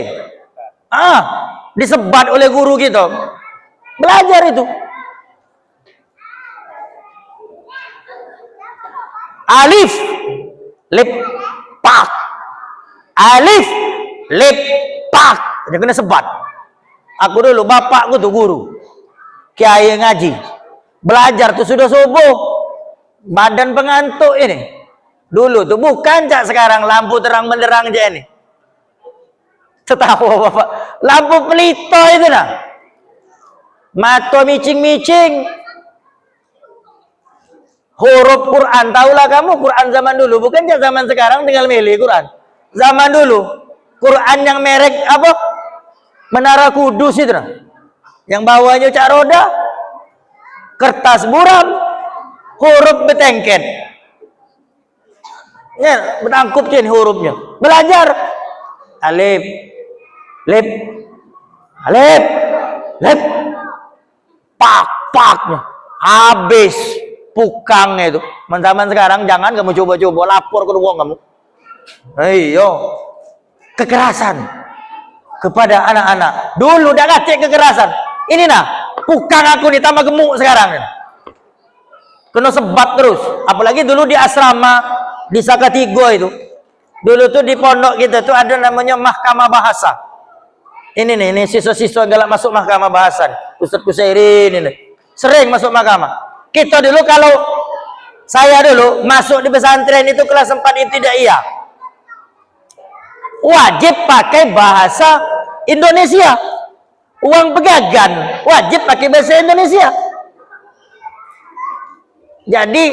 Disebat oleh guru gitu. Belajar itu. Alif, lip, pak. Alif, lip, pak. Dia kena sebat. Aku dulu, bapakku tuh guru, kiai ngaji. Belajar tuh sudah subuh. Badan pengantuk ini. Dulu tuh bukan cak sekarang lampu terang benderang aja ini. Ketawa bapak. Lampu pelito itu nah. Mata micing-micing. Huruf Quran, tahulah kamu Quran zaman dulu, bukan cak zaman sekarang tinggal milih Quran. Zaman dulu Quran yang merek apa? Menara Kudus itu nah. Yang bawahnya cak roda, kertas buram, huruf betengket. Ya, berangkup cini hurufnya. Belajar alif, lip, alif, lip, pak, paknya habis pukangnya itu. Teman-teman sekarang jangan kamu coba-coba lapor ke ruang kamu. Ayo, kekerasan kepada anak-anak. Dulu udah ngacek kekerasan. Ini nah, pukang aku nih tambah gemuk sekarang. Kena sebat terus. Apalagi dulu di asrama di Sakatigo itu. Dulu tuh di pondok kita tuh ada namanya mahkamah bahasa. Ini nih, ini siswa-siswa galak masuk mahkamah bahasa. Ustaz Kusairin ini sering masuk mahkamah. Kita dulu kalau saya dulu masuk di pesantren itu kelas 4 ibtidaiyah. Wajib pakai bahasa Indonesia. Uang pegagan wajib pakai bahasa Indonesia. Jadi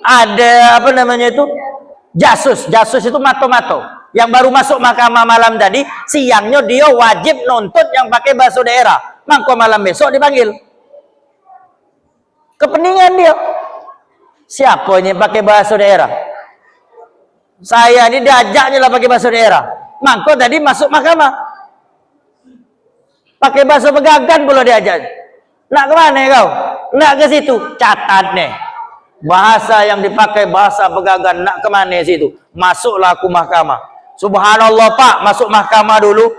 ada apa namanya itu? Jasus itu mato-mato. Yang baru masuk mahkamah malam tadi, siangnya dia wajib nuntut yang pakai bahasa daerah. Mangko malam besok dipanggil. Kepeningan dia. Siapa ini pakai bahasa daerah? Saya ini diajaknya lah pakai bahasa daerah. Mangko tadi masuk mahkamah. Pakai bahasa pegagan pula diajak. Nak ke mana kau? Nak ke situ. Catat nih. Bahasa yang dipakai bahasa pegagan, nak kemana situ? Masuklah aku mahkamah. Subhanallah Pak, masuk mahkamah dulu.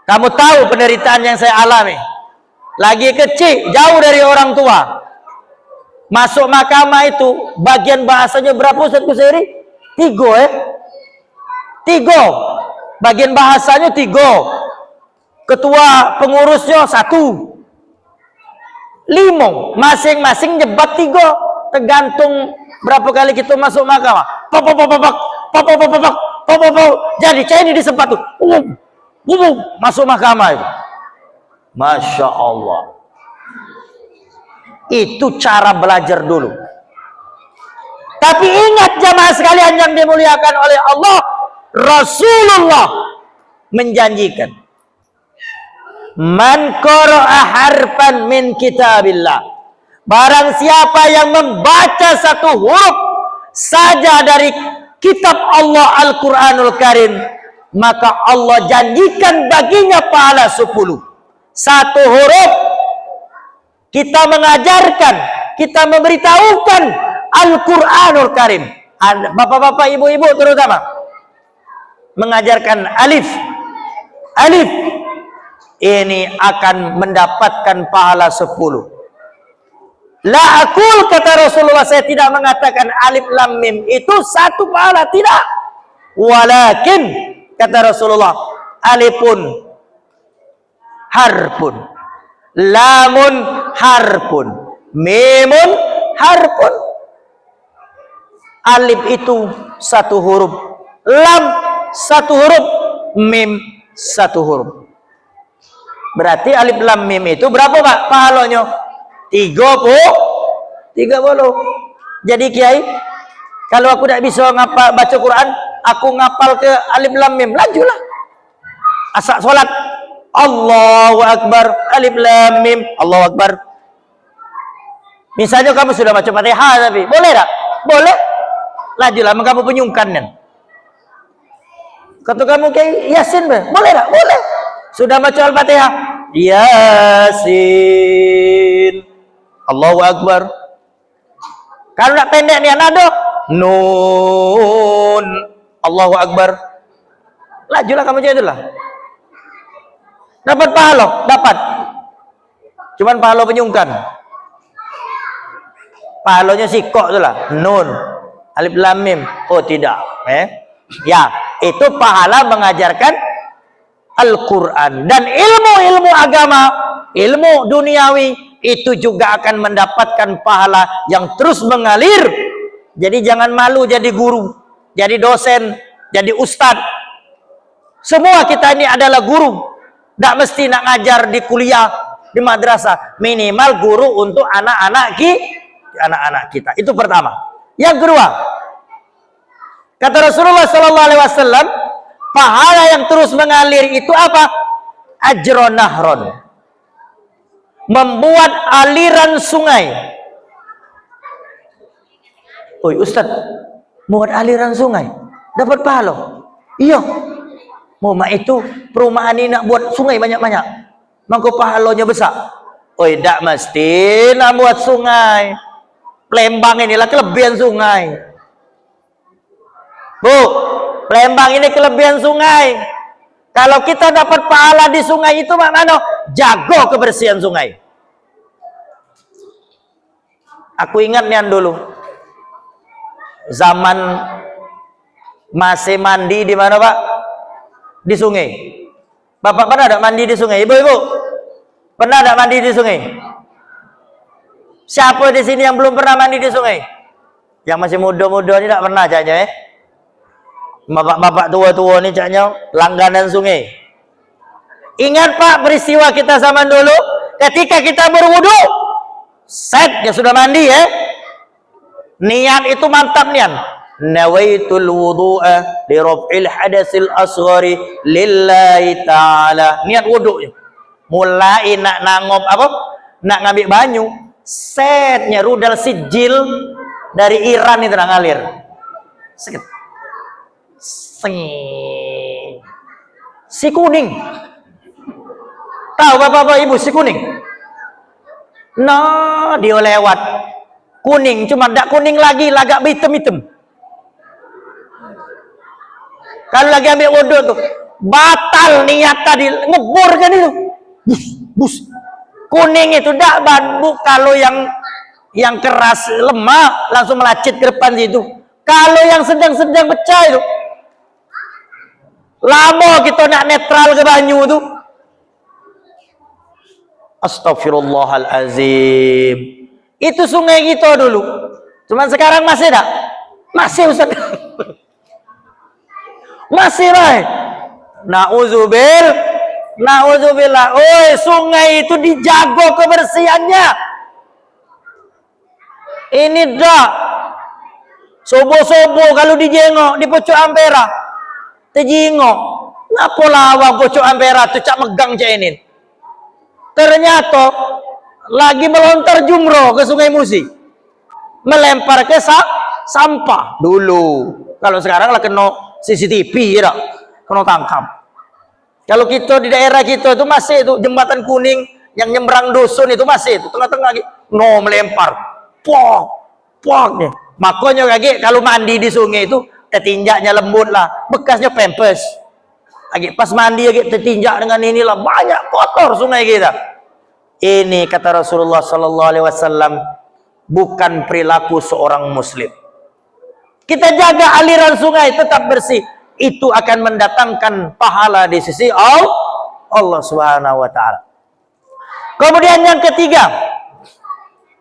Kamu tahu penderitaan yang saya alami. Lagi kecil, jauh dari orang tua. Masuk mahkamah itu, bagian bahasanya berapa Ustaz Kuseri? 3 3. Bagian bahasanya 3. Ketua pengurusnya 1. 5. Masing-masing nyebat 3. Tergantung berapa kali kita masuk mahkamah. Jadi ini disempat tuh. Masuk mahkamah itu. Masya Allah. Itu cara belajar dulu. Tapi ingat jamaah sekalian yang dimuliakan oleh Allah, Rasulullah menjanjikan, man qara'a harfan min kitabillah, barang siapa yang membaca satu huruf saja dari kitab Allah Al-Quranul Karim, maka Allah janjikan baginya pahala 10. Satu huruf kita mengajarkan, kita memberitahukan Al-Quranul Karim. Bapak-bapak, ibu-ibu terutama mengajarkan alif. Alif ini akan mendapatkan pahala 10. La aqul, kata Rasulullah, saya tidak mengatakan alif lam mim itu satu pahala, tidak. Walakin, kata Rasulullah, alifun harpun, lamun harpun, mimun harpun. Alif itu satu huruf, lam satu huruf, mim satu huruf. Berarti alif lam mim itu berapa Pak pahalanya? 30. Jadi Kiai, kalau aku tidak bisa ngapal baca Quran, aku ngapal ke alif lam mim, lajulah. Asak sholat, Allahu Akbar, alif lam mim, Allahu Akbar. Misalnya kamu sudah baca Fatihah, tapi boleh tak? Boleh. Lajulah, kamu penyungkan kan? Kata kamu kayak Yasin, boleh tak? Boleh. Sudah baca Al-Fatihah, Yasin, Allahu Akbar. Kalau nak pendek nih anak dok, Nun, Allahu Akbar. Lajulah kamu jadi lah. Dapat pahala, dapat. Cuman pahala penyungkan. Pahalanya sikok tu lah, Nun, alif lam mim. Oh tidak, ya, itu pahala mengajarkan Al-Quran. Dan ilmu-ilmu agama, ilmu duniawi, itu juga akan mendapatkan pahala yang terus mengalir. Jadi jangan malu jadi guru, jadi dosen, jadi ustadz. Semua kita ini adalah guru. Tidak mesti nak ngajar di kuliah, di madrasah. Minimal guru untuk anak-anak kita. Itu pertama. Yang kedua, kata Rasulullah SAW, pahala yang terus mengalir itu apa? Ajron nahron, membuat aliran sungai. Oi Ustaz, buat aliran sungai dapat pahala? Iya. Mama itu perumahan ini nak buat sungai banyak-banyak, maka pahalanya besar. Oi, tidak mesti nak buat sungai. Palembang inilah kelebihan sungai. Bu, Palembang ini kelebihan sungai. Kalau kita dapat pahala di sungai itu maknanya jago kebersihan sungai. Aku ingat nian dulu, zaman masih mandi di mana Pak? Di sungai. Bapak pernah ada mandi di sungai? Ibu-ibu pernah ada mandi di sungai? Siapa di sini yang belum pernah mandi di sungai? Yang masih muda-muda ini tidak pernah caknya, Bapak-bapak tua-tua ini caknya langganan sungai. Ingat Pak peristiwa kita zaman dulu ketika kita berwudu, set ya sudah mandi niat itu mantap nian. Nawaitul wudu'a li raf'il hadatsil asghari lillahi ta'ala. Niat wudunya. Mulai nak nangop apa? Nak ngambil banyu, setnya rudal sijil dari Iran itu nak ngalir. Sekit. Si kuning. Tahu bapak-bapak ibu si kuning? Nah, dia lewat kuning, cuma tidak kuning lagi, lagak hitam-hitam. Kalau lagi ambil wudhu tuh, batal niat tadi, ngebor kan itu. Bus. Kuning itu tidak bambu. Kalau yang keras lemah langsung melacit ke depan situ. Kalau yang sedang-sedang pecah itu, lama kita nak netral ke banyu itu. Astagfirullahalazim. Itu sungai kita dulu. Cuman sekarang masih tak? Masih Ustaz. Masih baik. Nauzubillah. Oi, sungai itu dijago kebersihannya. Ini dah. Sobo-sobo kalau dijengok di Pucuk Ampera. Tejingok. Napa lawang Pucuk Ampera tu cak megang cak ini. Ternyata lagi melontar jumroh ke Sungai Musi. Melempar ke sampah dulu. Kalau sekarang lah kena CCTV ya, kena tangkap. Kalau kita di daerah kita itu masih itu jembatan kuning yang nyebrang dusun itu masih itu tengah-tengah no melempar. Pok nih. Makanya lagi kalau mandi di sungai itu tertinjaknya lembut lah, bekasnya pempes. Lagi pas mandi lagi tertinjak dengan inilah banyak kotor sungai kita. Ini kata Rasulullah sallallahu alaihi wasallam bukan perilaku seorang muslim. Kita jaga aliran sungai tetap bersih, itu akan mendatangkan pahala di sisi Allah Subhanahu wa taala. Kemudian yang ketiga.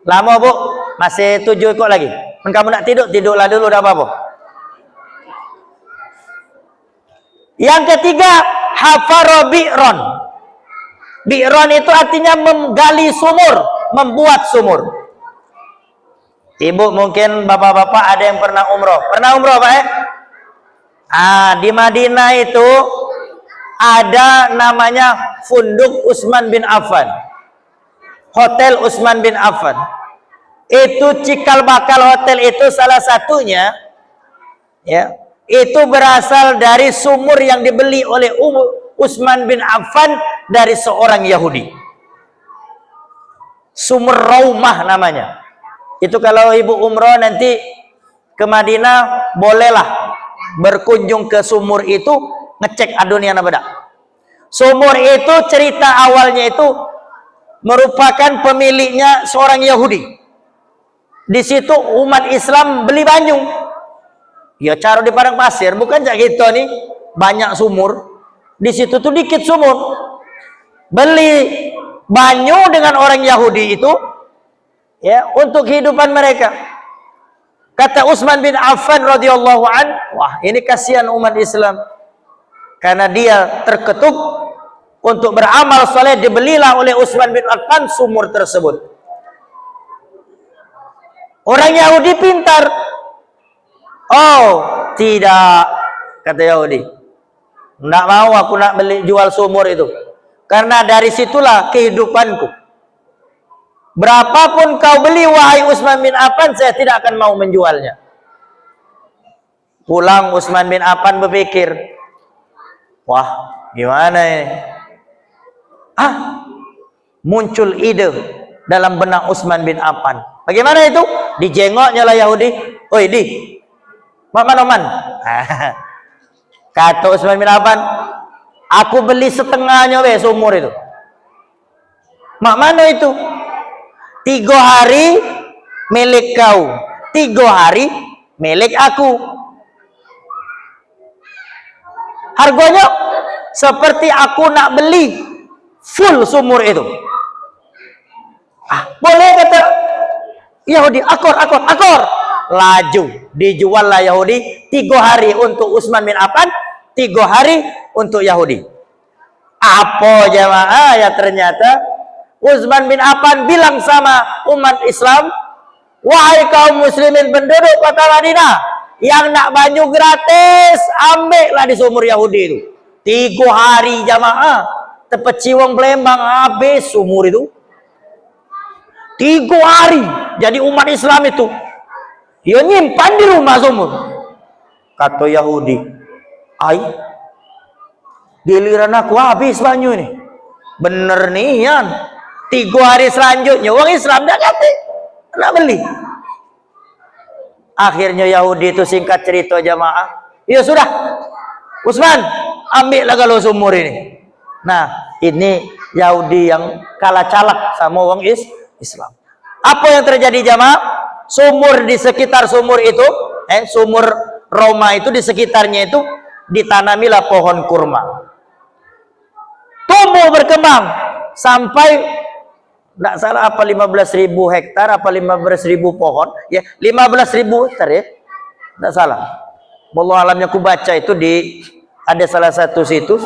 Lama Bu, masih 7 kok lagi. Kamu nak tidurlah dulu dah apa-apa. Yang ketiga, hafara bi'ron. Bi'ron itu artinya menggali sumur, membuat sumur. Ibu mungkin bapak-bapak ada yang pernah umroh. Pernah umroh Pak di Madinah itu ada namanya Funduk Utsman bin Affan. Hotel Utsman bin Affan. Itu cikal bakal hotel itu salah satunya ya, itu berasal dari sumur yang dibeli oleh Utsman bin Affan dari seorang Yahudi. Sumur Raumah namanya. Itu kalau ibu umroh nanti ke Madinah bolehlah berkunjung ke sumur itu, ngecek adunia nabada. Sumur itu cerita awalnya itu merupakan pemiliknya seorang Yahudi. Di situ umat Islam beli banyu. Ya caro di padang pasir, bukan jak gitu nih, banyak sumur. Di situ tuh dikit sumur. Beli banyu dengan orang Yahudi itu ya untuk kehidupan mereka. Kata Utsman bin Affan radhiyallahu an, wah ini kasihan umat Islam. Karena dia terketuk untuk beramal soleh, dibelilah oleh Utsman bin Affan sumur tersebut. Orang Yahudi pintar. Oh, tidak, kata Yahudi. Enggak mau aku nak beli jual sumur itu. Karena dari situlah kehidupanku. Berapapun kau beli wahai Utsman bin Affan, saya tidak akan mau menjualnya. Pulang Utsman bin Affan berpikir, wah, gimana ini? Muncul ide dalam benak Utsman bin Affan. Bagaimana itu? Dijengoknya lah Yahudi. Oi, Mak Manoman. Kata Utsman bin Affan, aku beli setengahnya sumur itu. Mak mana itu? 3 hari milik kau, 3 hari milik aku. Harganya seperti aku nak beli full sumur itu. Boleh kata Yahudi, akor. Laju dijuallah Yahudi 3 hari untuk Utsman bin Affan, 3 hari untuk Yahudi. Apa jemaah ya, ternyata Utsman bin Affan bilang sama umat Islam, wahai kaum muslimin penduduk kota Madinah, yang nak banyu gratis ambillah di sumur Yahudi itu. 3 hari jamaah tepeciwang Palembang habis sumur itu. 3 hari. Jadi umat Islam itu dia nyimpan di rumah sumur. Kata Yahudi, giliran aku habis banyu ini. Bener nih Yan, 3 hari selanjutnya orang Islam dah kata nak beli. Akhirnya Yahudi itu singkat cerita jamaah, ya sudah Utsman ambillah kalau sumur ini. Nah ini Yahudi yang kalah calak sama orang Islam. Apa yang terjadi jamaah? Sumur di sekitar sumur itu, sumur Roma itu di sekitarnya itu ditanamilah pohon kurma. Tumbuh berkembang sampai tidak salah apa 15.000 hektar apa 15.000 pohon ya, 15.000 hektar ya, tidak salah. Wallahu alamnya aku baca itu di ada salah satu situs,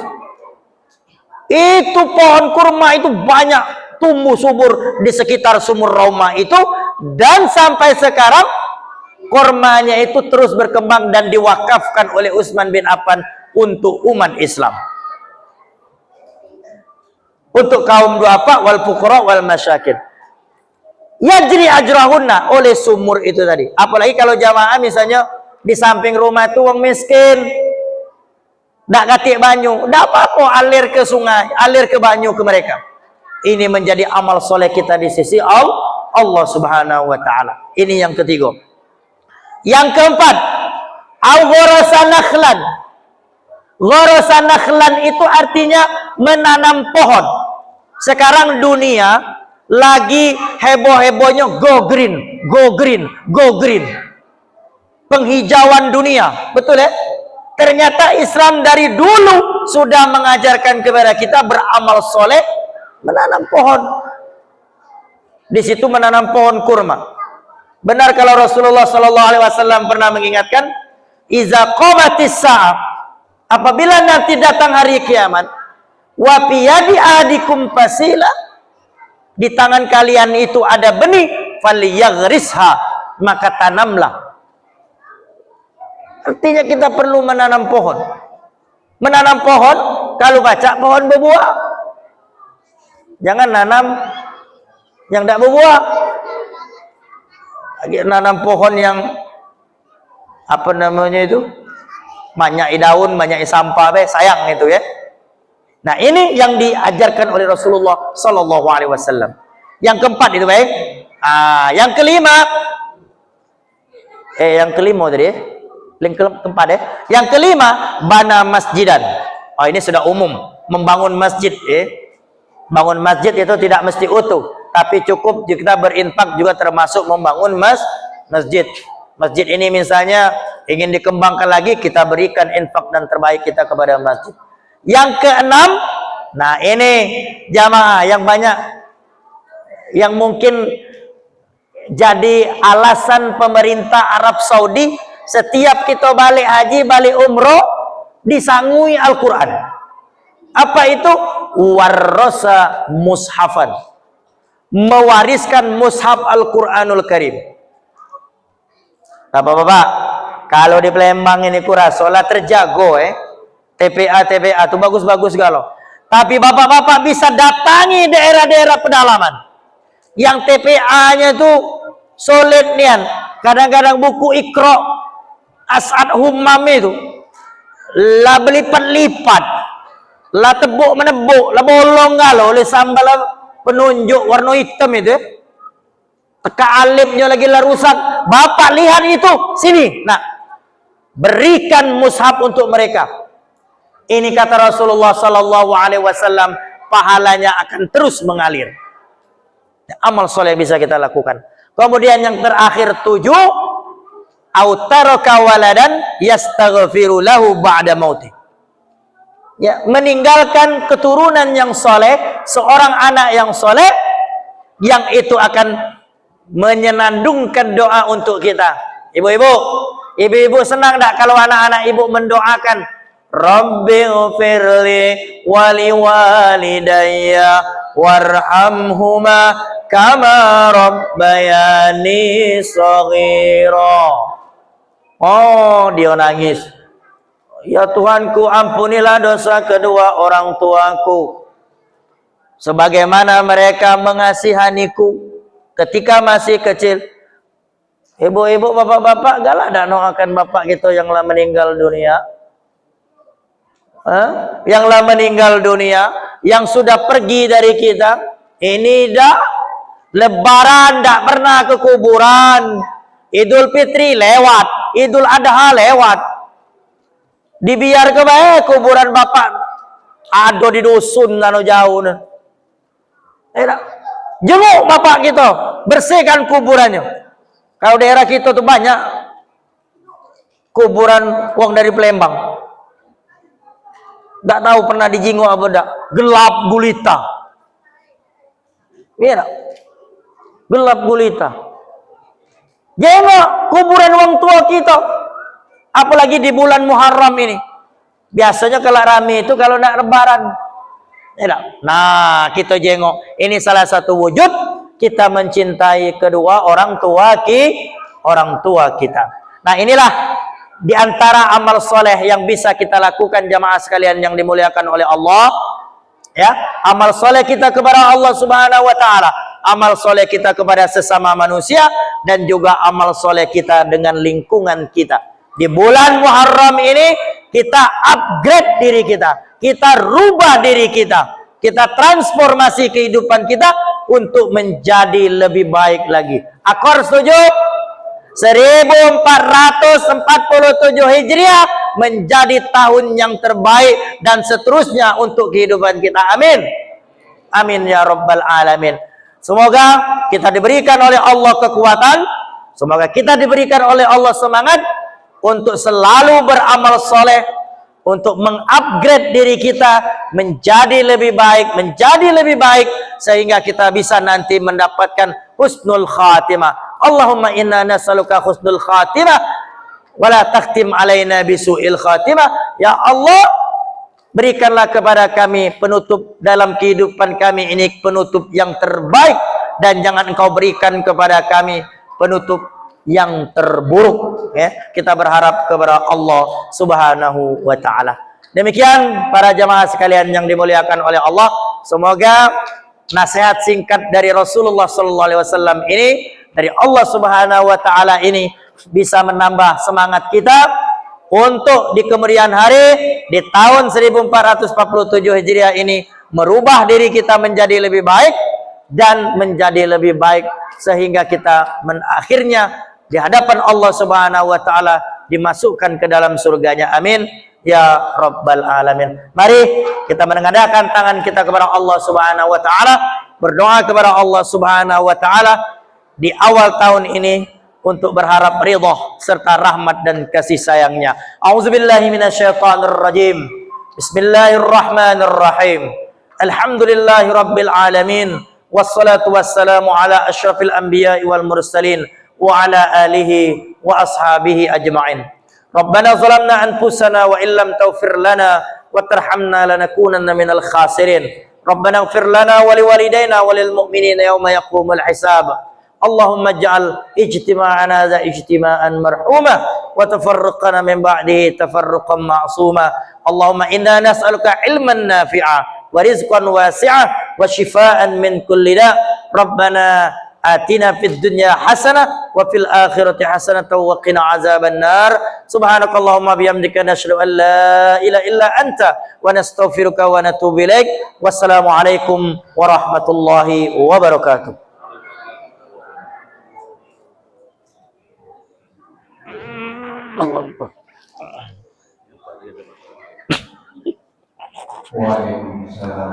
itu pohon kurma itu banyak tumbuh subur di sekitar sumur Rauma itu, dan sampai sekarang kurmanya itu terus berkembang dan diwakafkan oleh Utsman bin Affan untuk umat Islam, untuk kaum duafa wal fuqara wal masyakin. Yajri ajrahunna, oleh sumur itu tadi. Apalagi kalau jamaah misalnya di samping rumah itu orang miskin, ndak katik banyu, ndak apa-apa, alir ke sungai, alir ke banyu ke mereka. Ini menjadi amal soleh kita di sisi Allah Subhanahu wa taala. Ini yang ketiga. Yang keempat, al-ghurasa nakhlan. Ghurasa nakhlan itu artinya menanam pohon. Sekarang dunia lagi heboh-hebohnya go green, go green, go green. Penghijauan dunia, betul ya? Ternyata Islam dari dulu sudah mengajarkan kepada kita beramal soleh, menanam pohon. Di situ menanam pohon kurma. Benar kalau Rasulullah Sallallahu Alaihi Wasallam pernah mengingatkan, iza qamatis sa'ah, apabila nanti datang hari kiamat, wa piyadi adikum fasila, di tangan kalian itu ada benih, falyaghrisha, maka tanamlah. Artinya kita perlu menanam pohon. Menanam pohon, kalau baca pohon berbuah. Jangan nanam yang tidak berbuah. Lagi nanam pohon yang apa namanya itu, banyak daun, banyak sampah, sayang itu ya. Nah, ini yang diajarkan oleh Rasulullah Sallallahu Alaihi Wasallam. Yang keempat itu baik. Yang kelima, yang kelima tadi, keempat ya. Yang kelima, bana masjidan. Oh, ini sudah umum, membangun masjid. Bangun masjid itu tidak mesti utuh, tapi cukup kita berinfak juga termasuk membangun masjid. Masjid ini misalnya ingin dikembangkan lagi, kita berikan infak dan terbaik kita kepada masjid. Yang keenam, nah ini jamaah yang banyak yang mungkin jadi alasan pemerintah Arab Saudi setiap kita balik haji, balik umroh disangui Al-Quran. Apa itu? Warrasa mushafan, mewariskan mushaf Al-Quranul Karim. Bapak-bapak, kalau di Palembang ini kurang sholat terjago TPA itu bagus-bagus galau. Tapi bapak-bapak bisa datangi daerah-daerah pedalaman yang TPA-nya tuh solid nian. Kadang-kadang buku Iqra As'ad Humam itu lah berlipat-lipat, lah tebuk menebuk, lah bolong galau oleh sambal penunjuk warna hitam itu. Teka alifnya lagi lah rusak. Bapak lihat itu, sini. Nah, berikan mushaf untuk mereka. Ini kata Rasulullah Sallallahu Alaihi Wasallam, pahalanya akan terus mengalir. Amal soleh bisa kita lakukan. Kemudian yang terakhir 7, autaraka waladan yastaghfiru lahu ba'da mauti. Ya, meninggalkan keturunan yang soleh, seorang anak yang soleh, yang itu akan menyenandungkan doa untuk kita. Ibu-ibu senang tak kalau anak-anak ibu mendoakan, Rabbi ghfirli wali walidayya warhamhuma kama rabbayani shaghira. Oh, dia nangis. Ya Tuhanku, ampunilah dosa kedua orang tuaku, sebagaimana mereka mengasihaniku ketika masih kecil. Ibu-ibu, bapak-bapak, galak dak doakan bapak kita yang lah meninggal dunia? Yang lah meninggal dunia, yang sudah pergi dari kita. Ini dah Lebaran dak pernah ke kuburan, Idul Fitri lewat, Idul Adha lewat, dibiar ke bae kuburan bapak ada di dusun nano jauh. Jenguk bapak kita, bersihkan kuburannya. Kalau daerah kita tuh banyak kuburan uang dari Palembang. Tak tahu pernah dijinguk apa dak, gelap gulita. Iya, gelap gulita. Jenguk kuburan orang tua kita, apalagi di bulan Muharram ini. Biasanya kalau rame itu kalau nak lebaran. Tidak. Nah, kita jengok. Ini salah satu wujud kita mencintai kedua orang tua kita. Nah, inilah di antara amal soleh yang bisa kita lakukan jamaah sekalian yang dimuliakan oleh Allah. Ya, amal soleh kita kepada Allah Subhanahu wa taala, amal soleh kita kepada sesama manusia, dan juga amal soleh kita dengan lingkungan kita. Di bulan Muharram ini kita upgrade diri kita rubah diri kita transformasi kehidupan kita untuk menjadi lebih baik lagi. Akor setuju? 1447 Hijriah menjadi tahun yang terbaik dan seterusnya untuk kehidupan kita. Amin. Amin ya rabbal alamin. Semoga kita diberikan oleh Allah kekuatan, semoga kita diberikan oleh Allah semangat untuk selalu beramal soleh, untuk mengupgrade diri kita menjadi lebih baik, sehingga kita bisa nanti mendapatkan husnul khatimah. Allahumma inna nas'aluka husnul khatimah wala takhtim alaina bisu'il khatimah. Ya Allah, berikanlah kepada kami penutup dalam kehidupan kami ini, penutup yang terbaik, dan jangan Engkau berikan kepada kami penutup yang terburuk. Ya, kita berharap kepada Allah Subhanahu wa taala. Demikian para jamaah sekalian yang dimuliakan oleh Allah, semoga nasihat singkat dari Rasulullah sallallahu alaihi wasallam ini, dari Allah Subhanahu wa taala ini, bisa menambah semangat kita untuk di kemudian hari di tahun 1447 Hijriah ini merubah diri kita menjadi lebih baik dan menjadi lebih baik, sehingga kita akhirnya di hadapan Allah Subhanahu wa taala dimasukkan ke dalam surganya. Amin ya rabbal alamin. Mari kita menengadahkan tangan kita kepada Allah Subhanahu wa taala, berdoa kepada Allah Subhanahu wa taala di awal tahun ini untuk berharap ridha serta rahmat dan kasih sayangnya. A'udzubillahi minasyaitonirrajim. Bismillahirrahmanirrahim. Alhamdulillahi rabbil alamin. Wassalatu wassalamu ala asyrafil anbiya'i wal mursalin wa ala alihi wa ashabihi ajma'in. Rabbana zalamna anfusana wa illam taghfir lana wa tarhamna lanakunanna minal khasirin. Rabbana ighfir lana wa liwalidayna wa lil mu'minina yawma yaqumul hisab. Allahumma ij'al ijtima'ana za ijtima'an marhuma wa tafarruqana min ba'dihi tafarruqan ma'suma. Allahumma inna nas'aluka ilman nafi'a wa rizqan wasi'a wa shifaan min kulli da'. Rabbana atina fid dunya hasanah wa fil akhirati hasanah wa qina azaban nar. Subhanakallahumma bihamdika nashhadu an la ilaha illa anta wa nastaghfiruka wa natubu ilaik. Wassalamu alaikum warahmatullahi wabarakatuh. Waalaikumsalam.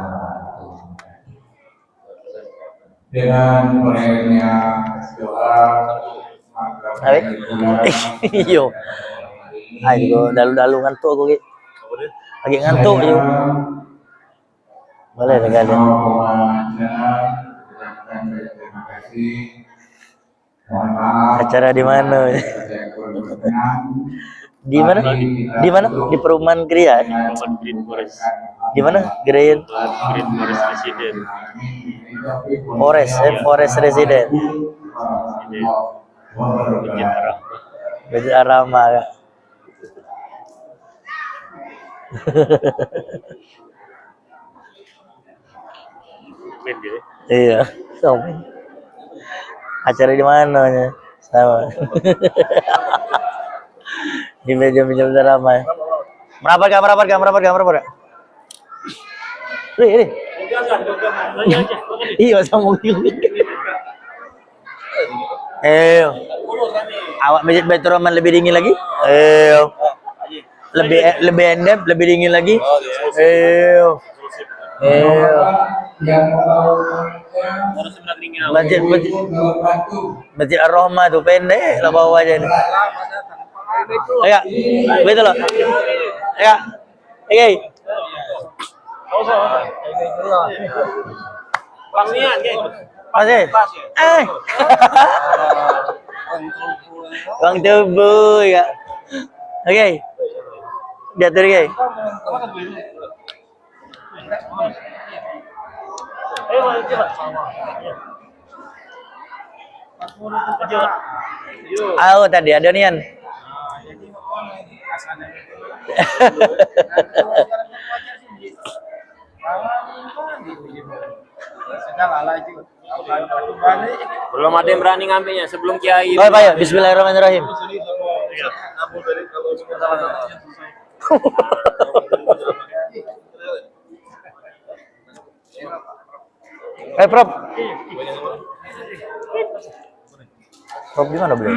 Dengan berakhirnya doa, maka iyo, ayo dalu ngantuk aku lagi ngantuk yo. Boleh dengar. Terima kasih. Mohon maaf. Acara di mana? Di mana? Di mana? Di perumahan Gria. Di mana? Green Forest Resident. Forest Resident. Masjid Arama. Iya. Acara di mana? Sama. Di meja ramai. Berapa? Ini. Iya, sama ini. Awak Masjid Baitur Rahman lebih dingin lagi? Lebih endep, lebih dingin lagi? Masjid Ar-Rahmah tuh pendek lah bawah aja nih. Ya, betul loh. Ya, oke. Pangnian, geng. Masih. Bang Tubuh ya. Oke. Dia tadi guys. Oh tadi ada nian. Belum ada yang berani ngambilnya sebelum Kiai. Oh, Pak, ya. Bismillahirrahmanirrahim. Prof. Prof gimana beliau?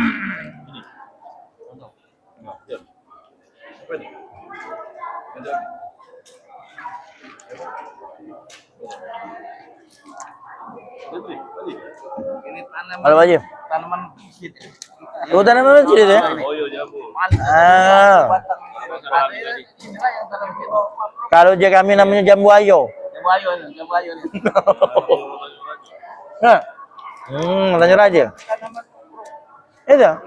Halo Pak Haji. Tanaman Oh, tanaman masjid ya? Oh iya jabu. Ah. Kalau dia kami namanya jambu ayo. Jambu ayo. Nah. Lanjut aja. Itu.